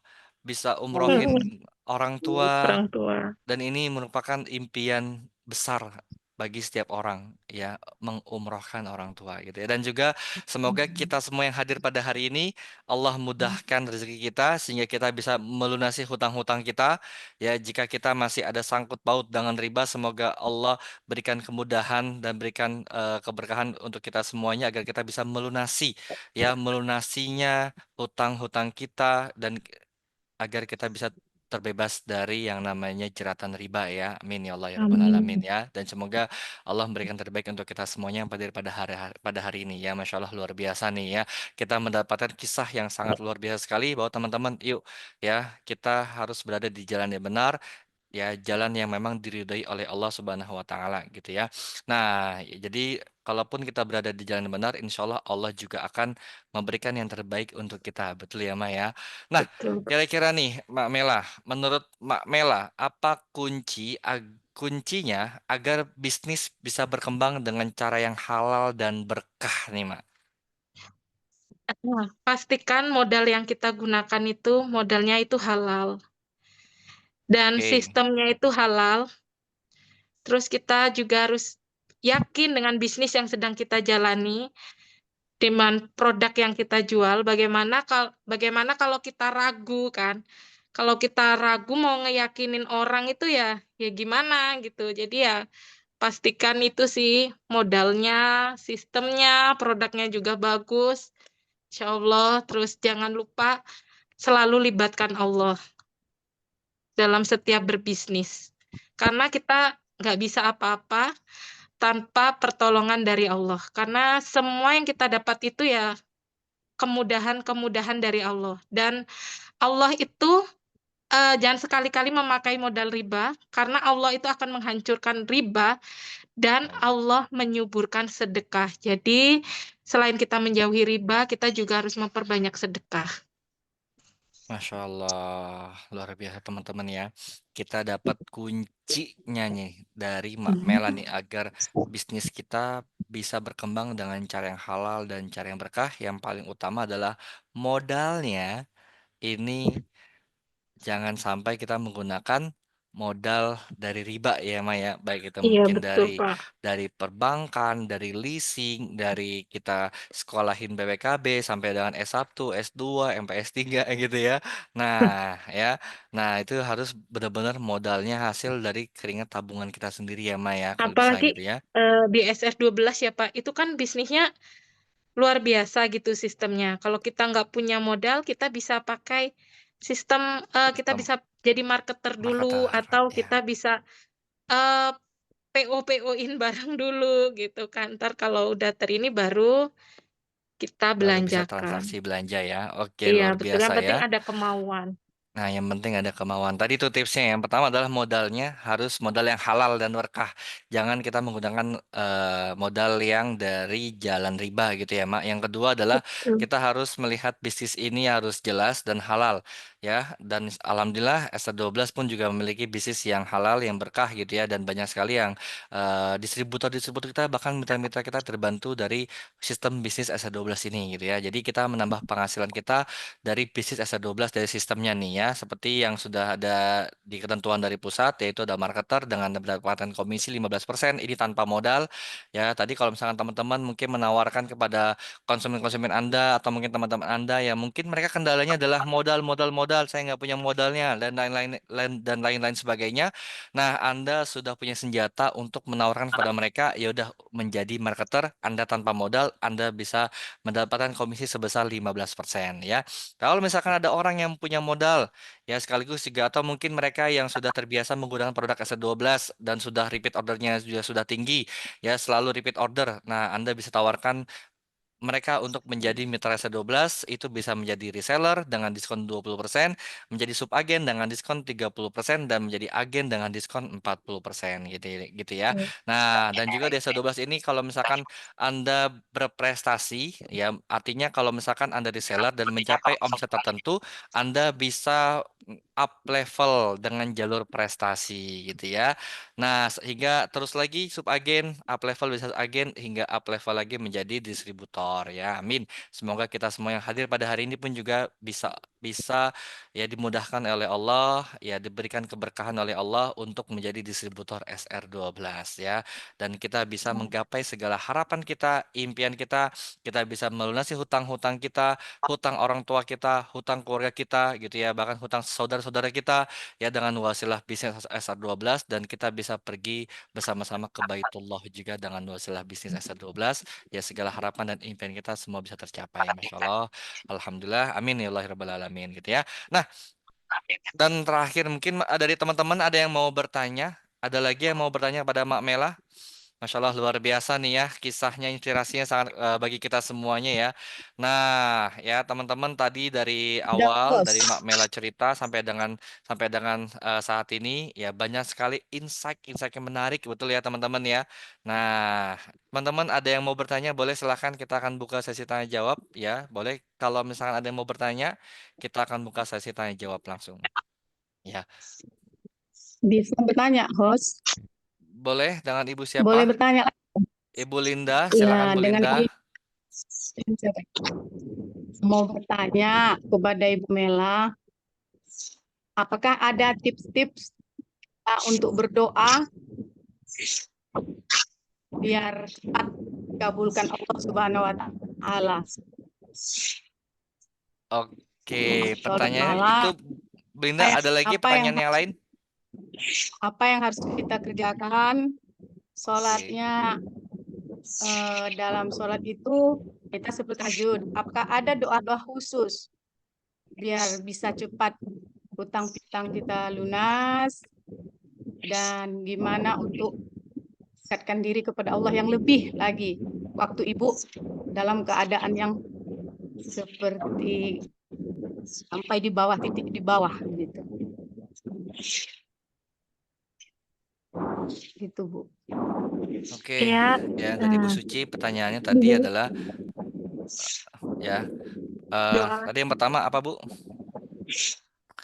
bisa umrohin Hmm, orang tua, orang tua. dan ini merupakan impian besar bagi setiap orang ya, mengumrohkan orang tua gitu ya. Dan juga semoga kita semua yang hadir pada hari ini Allah mudahkan rezeki kita sehingga kita bisa melunasi hutang-hutang kita ya. Jika kita masih ada sangkut paut dengan riba, semoga Allah berikan kemudahan dan berikan keberkahan untuk kita semuanya agar kita bisa melunasi ya, melunasinya hutang-hutang kita dan agar kita bisa terbebas dari yang namanya jeratan riba ya. Amin ya Allah ya Rabbal Alamin Amin. ya. Dan semoga Allah memberikan terbaik untuk kita semuanya yang hadir pada hari ini ya. Masya Allah luar biasa nih ya. Kita mendapatkan kisah yang sangat luar biasa sekali bahwa teman-teman yuk ya kita harus berada di jalan yang benar ya, jalan yang memang diridhoi oleh Allah Subhanahu wa taala gitu ya. Nah, ya, jadi kalaupun kita berada di jalan yang benar, insya Allah Allah juga akan memberikan yang terbaik untuk kita. Betul ya, Ma ya. Nah, Betul. kira-kira nih, Mak Mela, menurut Mak Mela, apa kuncinya agar bisnis bisa berkembang dengan cara yang halal dan berkah nih, Mak? Nah, pastikan modal yang kita gunakan itu modalnya itu halal dan Oke. sistemnya itu halal. Terus kita juga harus yakin dengan bisnis yang sedang kita jalani, dengan produk yang kita jual. Bagaimana kalau kita ragu kan? Kalau kita ragu mau ngeyakinin orang itu ya gimana gitu. Jadi ya pastikan itu sih modalnya, sistemnya, produknya juga bagus. Insya Allah. Terus jangan lupa selalu libatkan Allah dalam setiap berbisnis. Karena kita nggak bisa apa-apa tanpa pertolongan dari Allah. Karena semua yang kita dapat itu ya kemudahan-kemudahan dari Allah. Dan Allah itu jangan sekali-kali memakai modal riba, karena Allah itu akan menghancurkan riba dan Allah menyuburkan sedekah. Jadi selain kita menjauhi riba, kita juga harus memperbanyak sedekah. Masya Allah, luar biasa teman-teman ya. Kita dapat kuncinya nih dari Mak Mela nih agar bisnis kita bisa berkembang dengan cara yang halal dan cara yang berkah. Yang paling utama adalah modalnya ini jangan sampai kita menggunakan modal dari riba ya Maya, baik itu Iya, mungkin betul, dari Pak. perbankan, dari leasing, dari kita sekolahin BPKB sampai dengan S1, S2, MPS 3 gitu ya. Nah, ya. Nah, itu harus benar-benar modalnya hasil dari keringat tabungan kita sendiri ya Maya, kalau bisa Apalagi gitu ya. di SF12 ya, Pak. Itu kan bisnisnya luar biasa gitu sistemnya. Kalau kita nggak punya modal, kita bisa pakai sistem, kita Sistem bisa jadi marketer dulu, marketer atau kita ya. bisa eh, PO-PO-in barang dulu gitu kan. Ntar kalau udah terini baru kita Baru bisa belanjakan. transaksi belanja ya. Oke, Iya, luar betul. biasa Yang ya. penting ada kemauan. Nah, yang penting ada kemauan. Tadi itu tipsnya. Yang pertama adalah modalnya harus modal yang halal dan berkah. Jangan kita menggunakan modal yang dari jalan riba gitu ya, Mak. Yang kedua adalah Betul. kita harus melihat bisnis ini harus jelas dan halal ya. Dan alhamdulillah S12 pun juga memiliki bisnis yang halal, yang berkah gitu ya. Dan banyak sekali yang distributor-distributor kita bahkan mitra-mitra kita terbantu dari sistem bisnis S12 ini gitu ya. Jadi kita menambah penghasilan kita dari bisnis S12 dari sistemnya nih ya, seperti yang sudah ada di ketentuan dari pusat, yaitu ada marketer dengan mendapatkan komisi 15%, ini tanpa modal. Ya, tadi kalau misalkan teman-teman mungkin menawarkan kepada konsumen-konsumen Anda atau mungkin teman-teman Anda yang mungkin mereka kendalanya adalah modal, modal, modal, saya nggak punya modalnya dan lain-lain sebagainya. Nah, Anda sudah punya senjata untuk menawarkan kepada mereka, ya udah menjadi marketer, Anda tanpa modal, Anda bisa mendapatkan komisi sebesar 15% ya. Kalau misalkan ada orang yang punya modal, ya sekaligus juga atau mungkin mereka yang sudah terbiasa menggunakan produk S12 dan sudah repeat ordernya juga sudah tinggi, ya selalu repeat order. Nah, Anda bisa tawarkan mereka untuk menjadi mitra S12 itu bisa menjadi reseller dengan diskon 20%, menjadi subagen dengan diskon 30% dan menjadi agen dengan diskon 40% gitu ya. Nah, dan juga di S12 ini kalau misalkan Anda berprestasi ya artinya kalau misalkan Anda reseller dan mencapai omset tertentu, Anda bisa up level dengan jalur prestasi gitu ya. Nah, sehingga terus lagi subagen, up level bisa agen hingga up level lagi menjadi distributor ya. Amin. Semoga kita semua yang hadir pada hari ini pun juga bisa bisa ya dimudahkan oleh Allah, ya diberikan keberkahan oleh Allah untuk menjadi distributor SR12 ya. Dan kita bisa menggapai segala harapan kita, impian kita bisa melunasi hutang-hutang kita, hutang orang tua kita, hutang keluarga kita gitu ya, bahkan hutang saudara-saudara kita ya dengan wasilah bisnis SR12 dan kita bisa pergi bersama-sama ke Baitullah juga dengan wasilah bisnis SR12 ya segala harapan dan impian kita semua bisa tercapai Masya Allah Alhamdulillah amin ya Allah Rabbal Alamin gitu ya. Nah, dan terakhir mungkin dari teman-teman ada yang mau bertanya, ada lagi yang mau bertanya pada Mak Mela? Masya Allah luar biasa nih ya kisahnya inspirasinya sangat bagi kita semuanya ya. Nah ya teman-teman tadi dari awal dari Mak Mela cerita sampai dengan saat ini ya banyak sekali insight-insight yang menarik betul ya teman-teman ya. Nah teman-teman ada yang mau bertanya boleh silahkan kita akan buka sesi tanya jawab ya boleh kalau misalkan ada yang mau bertanya kita akan buka sesi tanya jawab langsung ya. Bisa bertanya, host? Boleh dengan Ibu Boleh siapa? bertanya? Ibu Linda silakan Ya, Bu dengan Linda. mau bertanya kepada Ibu Mela, apakah ada tips-tips untuk berdoa biar cepat dikabulkan Allah Subhanahu wa taala? Oke, Sholat pertanyaan itu malam, Belinda ada lagi pertanyaan yang lain? apa yang harus kita kerjakan? Oke. Sholatnya dalam sholat itu kita sebut tahajud. Apakah ada doa-doa khusus biar bisa cepat hutang piutang kita lunas dan gimana untuk dekatkan diri kepada Allah yang lebih lagi waktu ibu dalam keadaan yang seperti sampai di bawah titik di bawah gitu. Gitu Bu. Oke, Ya, ya dari Bu Suci pertanyaannya tadi adalah ya doa. tadi yang pertama apa Bu?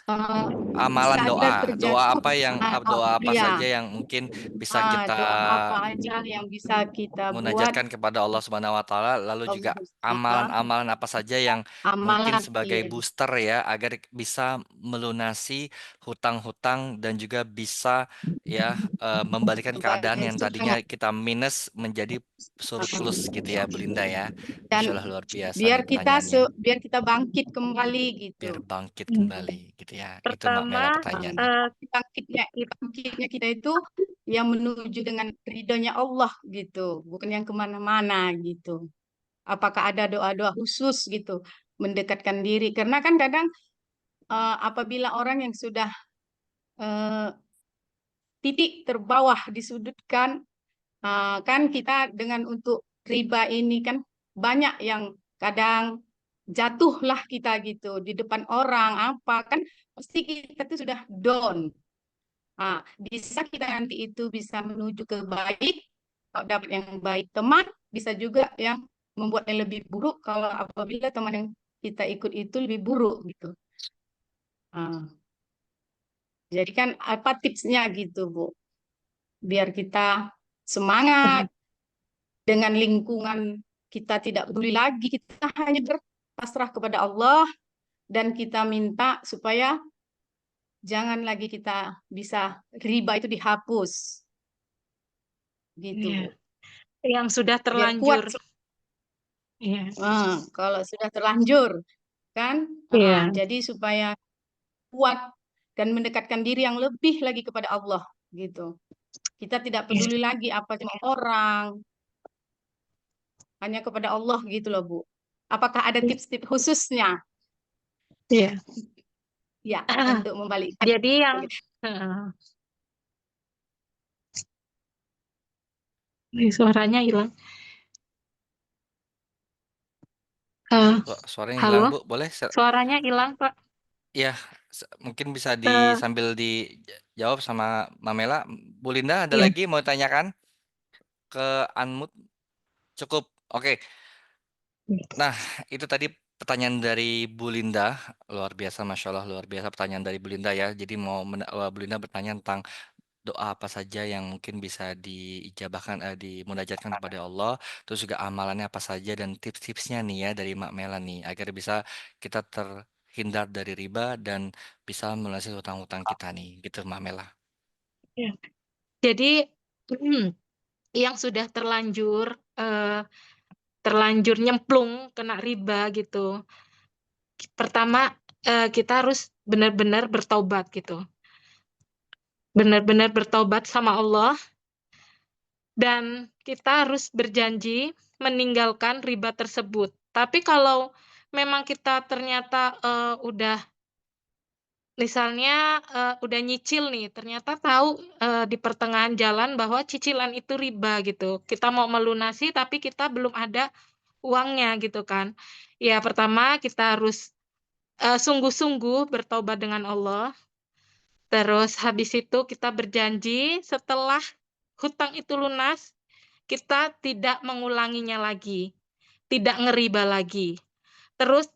eh, Amalan bisa ada doa, doa terjatuh. apa yang doa apa Ya, saja yang mungkin bisa kita doa apa aja yang bisa kita buat. munajatkan kepada Allah Subhanahu wa taala, lalu juga Allah, amalan-amalan apa saja yang mungkin amalan, sebagai iya. booster ya agar bisa melunasi hutang-hutang dan juga bisa ya membalikan keadaan yang tadinya Semangat. kita minus menjadi surplus gitu ya, Bu Linda ya. Masya Dan Allah luar biasa biar nih kita pertanyaannya. biar kita bangkit kembali gitu. Biar bangkit Hmm. kembali gitu ya. Itu Mbak Pertama, Mela pertanyaannya. Bangkitnya kita itu yang menuju dengan ridhonya Allah gitu, bukan yang kemana-mana gitu. Apakah ada doa-doa khusus gitu, mendekatkan diri? Karena kan kadang apabila orang yang sudah eh, titik terbawah disudutkan, kan kita dengan untuk riba ini kan banyak yang kadang jatuhlah kita gitu di depan orang apa kan pasti kita tuh sudah down. Bisa kita nanti itu bisa menuju ke baik, kalau dapat yang baik teman, bisa juga yang membuat yang lebih buruk kalau apabila teman yang kita ikut itu lebih buruk gitu. Ah, jadi kan apa tipsnya gitu Bu, biar kita semangat dengan lingkungan kita tidak peduli lagi, kita hanya berpasrah kepada Allah dan kita minta supaya jangan lagi kita bisa riba itu dihapus gitu Iya. Bu. Yang sudah Biar kuat. terlanjur. Iya. Kalau sudah terlanjur kan, Iya. jadi supaya kuat dan mendekatkan diri yang lebih lagi kepada Allah gitu. Kita tidak Iya. peduli lagi apa cuma orang, hanya kepada Allah gitu loh Bu. Apakah ada tips-tips khususnya Iya. ya Ah, untuk membalikkan? Jadi yang suaranya hilang. Suaranya hilang, Halo, Bu. Boleh? suaranya hilang, Pak. Ya, mungkin bisa Eh, sambil dijawab sama Mamela. Bu Linda, ada iya. lagi mau tanyakan ke Anmut? Cukup. Oke. Nah, itu tadi pertanyaan dari Bu Linda. Luar biasa, Masya Allah, luar biasa pertanyaan dari Bu Linda ya. Jadi Bu Linda bertanya tentang doa apa saja yang mungkin bisa diijabahkan, dimunajatkan kepada Allah. Terus juga amalannya apa saja dan tips-tipsnya nih ya dari Mak Mela nih. Agar bisa kita terhindar dari riba dan bisa melunasi hutang-hutang kita nih. Gitu, Mak Mela. Iya. Jadi yang sudah terlanjur nyemplung kena riba gitu. Pertama, kita harus benar-benar bertaubat gitu. Benar-benar bertaubat sama Allah dan kita harus berjanji meninggalkan riba tersebut. Tapi kalau memang kita ternyata udah misalnya udah nyicil nih, ternyata tahu di pertengahan jalan bahwa cicilan itu riba gitu. Kita mau melunasi tapi kita belum ada uangnya gitu kan. Ya pertama kita harus sungguh-sungguh bertobat dengan Allah. Terus habis itu kita berjanji setelah hutang itu lunas, kita tidak mengulanginya lagi, tidak ngeriba lagi. Terus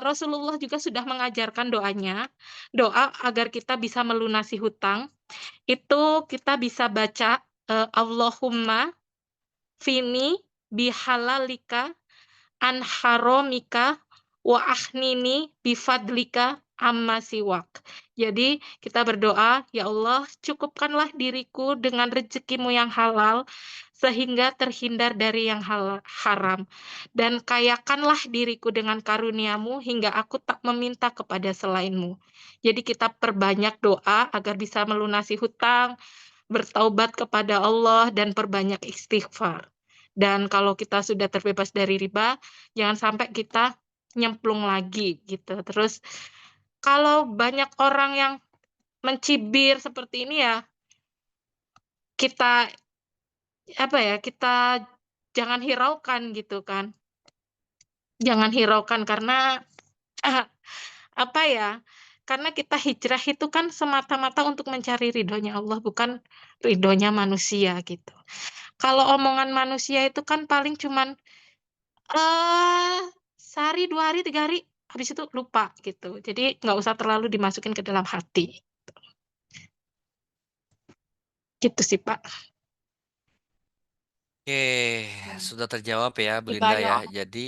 Rasulullah juga sudah mengajarkan doanya, doa agar kita bisa melunasi hutang. Itu kita bisa baca Allahumma fini bihalalika an haromika wa ahnini bifadlika amma siwak. Jadi kita berdoa, ya Allah, cukupkanlah diriku dengan rezekimu yang halal sehingga terhindar dari yang haram. Dan kayakanlah diriku dengan karuniamu hingga aku tak meminta kepada selainmu. Jadi kita perbanyak doa agar bisa melunasi hutang, bertaubat kepada Allah, dan perbanyak istighfar. Dan kalau kita sudah terbebas dari riba, jangan sampai kita nyemplung lagi gitu. Terus kalau banyak orang yang mencibir seperti ini ya, kita kita jangan hiraukan gitu kan. Jangan hiraukan karena apa ya? Karena kita hijrah itu kan semata-mata untuk mencari ridhonya Allah, bukan ridhonya manusia gitu. Kalau omongan manusia itu kan paling cuman sehari, 2 hari, 3 hari, habis itu lupa gitu. Jadi nggak usah terlalu dimasukin ke dalam hati. Gitu sih, Pak. Oke, sudah terjawab ya, Bu Makasih Linda ya. banyak. Jadi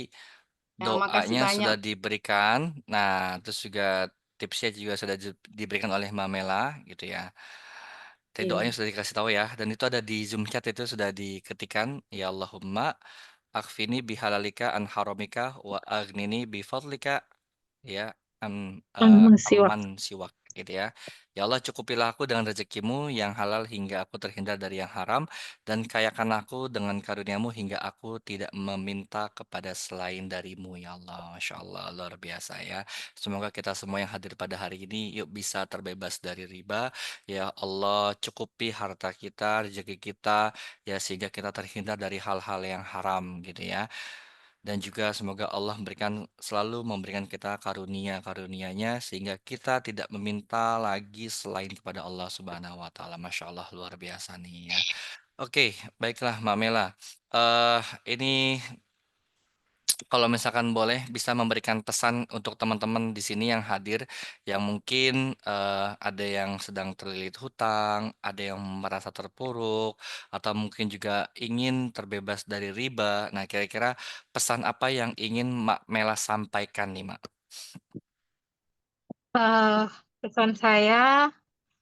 Ya, makasih doanya banyak. sudah diberikan. Nah, terus juga tipsnya juga sudah diberikan oleh Mbak Mela gitu ya. Tadi Iya. doanya sudah dikasih tahu ya. Dan itu ada di Zoom chat itu sudah diketikkan. Ya Allahumma akfini bihalalika an haramika wa aghnini bifadlika ya Siwak. aman siwak gitu ya. Ya Allah cukupilah aku dengan rezekimu yang halal hingga aku terhindar dari yang haram dan kayakan aku dengan karuniamu hingga aku tidak meminta kepada selain darimu ya Allah. Masya Allah luar biasa ya. Semoga kita semua yang hadir pada hari ini yuk bisa terbebas dari riba. Ya Allah cukupi harta kita, rezeki kita ya sehingga kita terhindar dari hal-hal yang haram gitu ya. Dan juga semoga Allah selalu memberikan kita karunia-karunianya sehingga kita tidak meminta lagi selain kepada Allah Subhanahu wa taala. Masya Allah luar biasa nih ya. Oke, baiklah Mbak Mela. Eh ini kalau misalkan boleh bisa memberikan pesan untuk teman-teman di sini yang hadir yang mungkin ada yang sedang terlilit hutang, ada yang merasa terpuruk, atau mungkin juga ingin terbebas dari riba. Nah, kira-kira pesan apa yang ingin Mak Mela sampaikan nih, Mak? Eh, Pesan saya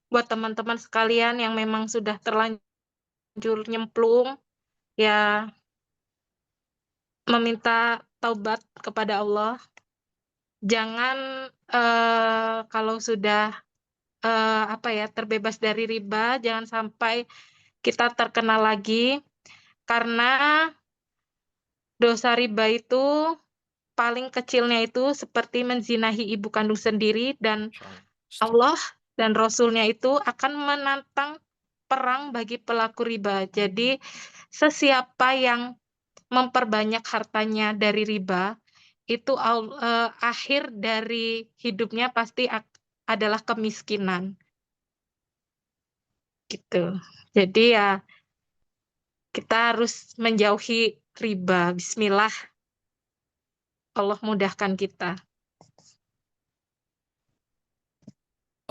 buat teman-teman sekalian yang memang sudah terlanjur nyemplung, ya meminta taubat kepada Allah. Jangan kalau sudah apa ya terbebas dari riba, jangan sampai kita terkena lagi karena dosa riba itu paling kecilnya itu seperti menzinahi ibu kandung sendiri dan Masya Allah. Setuju. Allah dan Rasulnya itu akan menantang perang bagi pelaku riba. Jadi sesiapa yang memperbanyak hartanya dari riba, itu akhir dari hidupnya pasti adalah kemiskinan. Gitu. Jadi ya kita harus menjauhi riba. Bismillah, Allah mudahkan kita.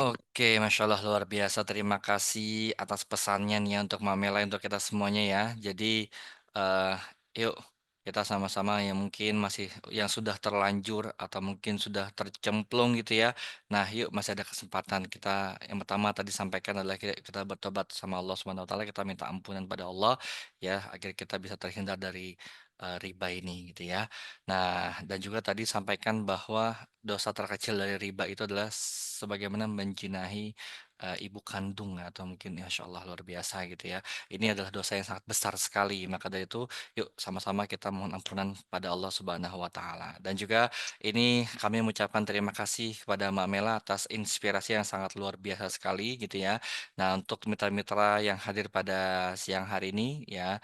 Oke, Masya Allah luar biasa. Terima kasih atas pesannya nih ya untuk Mamela, untuk kita semuanya ya. Jadi, eh yuk kita sama-sama yang mungkin masih yang sudah terlanjur atau mungkin sudah tercemplung gitu ya. Nah, yuk masih ada kesempatan kita. Yang pertama tadi sampaikan adalah kita bertobat sama Allah Subhanahu Wa Taala, kita minta ampunan pada Allah ya agar kita bisa terhindar dari riba ini gitu ya. Nah, dan juga tadi sampaikan bahwa dosa terkecil dari riba itu adalah sebagaimana menjinahi ibu kandung atau mungkin insya Allah luar biasa gitu ya. Ini adalah dosa yang sangat besar sekali. Maka dari itu, yuk sama-sama kita mohon ampunan pada Allah Subhanahu wa taala. Dan juga ini kami mengucapkan terima kasih kepada Mbak Mela atas inspirasi yang sangat luar biasa sekali gitu ya. Nah, untuk mitra-mitra yang hadir pada siang hari ini ya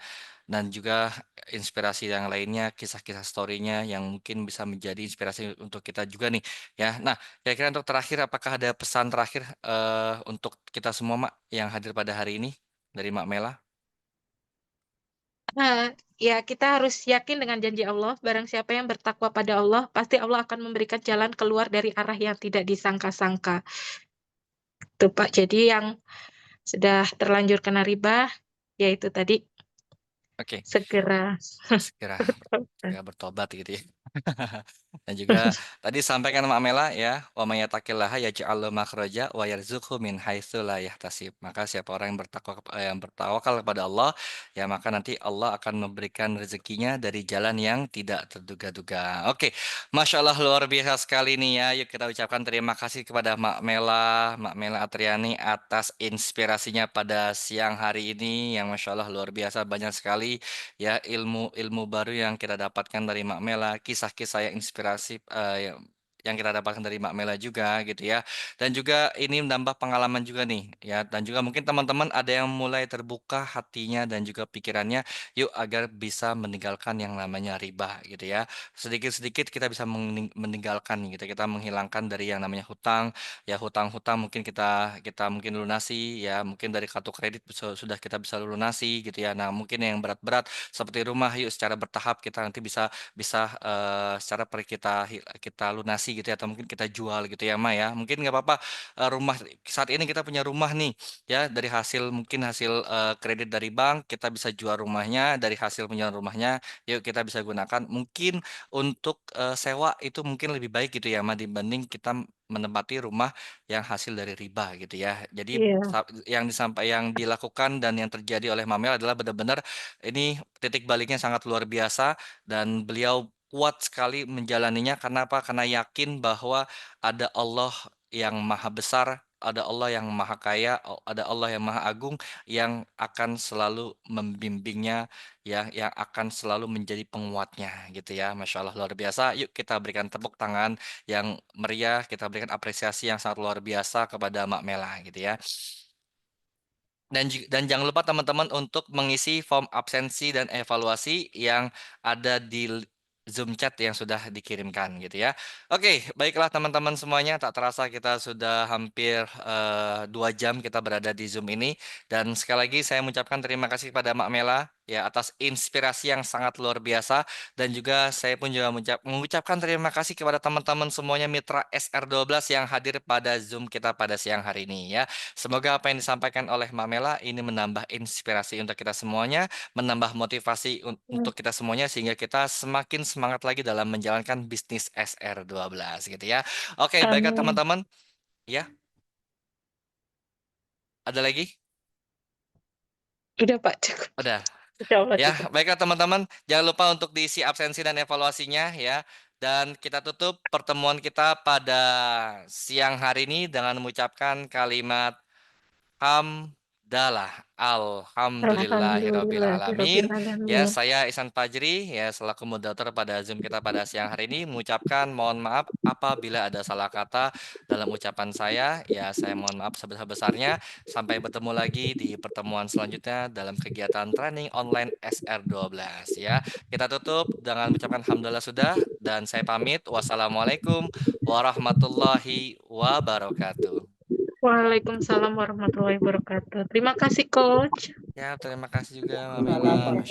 dan juga inspirasi yang lainnya, kisah-kisah story-nya yang mungkin bisa menjadi inspirasi untuk kita juga nih ya. Nah, kira-kira untuk terakhir apakah ada pesan terakhir untuk kita semua Mak yang hadir pada hari ini dari Mak Mela? Ya, kita harus yakin dengan janji Allah. Barang siapa yang bertakwa pada Allah, pasti Allah akan memberikan jalan keluar dari arah yang tidak disangka-sangka. Tuh, Pak. Jadi yang sudah terlanjur kena riba, yaitu tadi Oke, segera. segera segera bertobat gitu ya. Dan juga tadi sampaikan Mak Mela ya, wa may yattaqillaha yaj'al lahu makhraja wa yarzuqhu min haitsu la yahtasib. Maka siapa orang yang bertawakal kepada Allah, ya maka nanti Allah akan memberikan rezekinya dari jalan yang tidak terduga-duga. Oke, Masya Allah luar biasa sekali nih ya. Yuk kita ucapkan terima kasih kepada Mak Mela Atriani atas inspirasinya pada siang hari ini yang Masya Allah luar biasa banyak sekali ya ilmu-ilmu baru yang kita dapatkan dari Mak Mela, kisah-kisah yang inspirasi yang kita dapatkan dari Mak Mela juga gitu ya. Dan juga ini menambah pengalaman juga nih ya. Dan juga mungkin teman-teman ada yang mulai terbuka hatinya dan juga pikirannya yuk agar bisa meninggalkan yang namanya riba gitu ya. Sedikit-sedikit kita bisa meninggalkan gitu. Kita menghilangkan dari yang namanya hutang ya hutang-hutang mungkin kita mungkin lunasi ya mungkin dari kartu kredit sudah kita bisa lunasi gitu ya. Nah, mungkin yang berat-berat seperti rumah yuk secara bertahap kita nanti bisa bisa secara per kita lunasi gitu ya, atau mungkin kita jual gitu ya Ma ya. Mungkin nggak apa-apa, rumah saat ini kita punya rumah nih ya, dari hasil mungkin hasil kredit dari bank kita bisa jual rumahnya, dari hasil penjualan rumahnya yuk kita bisa gunakan mungkin untuk sewa itu mungkin lebih baik gitu ya Ma, dibanding kita menempati rumah yang hasil dari riba gitu ya. Jadi Iya. yang dilakukan dan yang terjadi oleh Mamel adalah benar-benar ini titik baliknya sangat luar biasa, dan beliau kuat sekali menjalaninya. Karena apa? Karena yakin bahwa ada Allah yang maha besar, ada Allah yang maha kaya, ada Allah yang maha agung yang akan selalu membimbingnya, ya, yang akan selalu menjadi penguatnya gitu ya. Masya Allah luar biasa. Yuk kita berikan tepuk tangan yang meriah, kita berikan apresiasi yang sangat luar biasa kepada Mak Mela gitu ya. Dan jangan lupa teman-teman untuk mengisi form absensi dan evaluasi yang ada di Zoom chat yang sudah dikirimkan gitu ya. Oke, baiklah teman-teman semuanya, tak terasa kita sudah hampir 2 jam kita berada di Zoom ini. Dan sekali lagi saya mengucapkan terima kasih kepada Mak Mela ya atas inspirasi yang sangat luar biasa. Dan juga saya pun juga mengucapkan terima kasih kepada teman-teman semuanya mitra SR12 yang hadir pada Zoom kita pada siang hari ini ya. Semoga apa yang disampaikan oleh Mbak Mela ini menambah inspirasi untuk kita semuanya, menambah motivasi untuk kita semuanya, sehingga kita semakin semangat lagi dalam menjalankan bisnis SR12 gitu ya. Oke, baiklah Amin. teman-teman. Ya, ada lagi? Udah Pak, cukup. Udah. Insya Allah Ya, cukup. baiklah teman-teman. Jangan lupa untuk diisi absensi dan evaluasinya ya. Dan kita tutup pertemuan kita pada siang hari ini dengan mengucapkan kalimat Hamdalah, alhamdulillahirabbil alamin. Ya, Alhamdulillahirobbilalamin. saya Ihsan Fajri ya selaku moderator pada Zoom kita pada siang hari ini mengucapkan mohon maaf apabila ada salah kata dalam ucapan saya. Ya, saya mohon maaf sebesar-besarnya. Sampai bertemu lagi di pertemuan selanjutnya dalam kegiatan training online SR12 ya. Kita tutup dengan mengucapkan alhamdulillah sudah, dan saya pamit. Wassalamualaikum warahmatullahi wabarakatuh. Waalaikumsalam warahmatullahi wabarakatuh. Terima kasih Coach. Ya, terima kasih juga Mbak Mela. Salam. Masya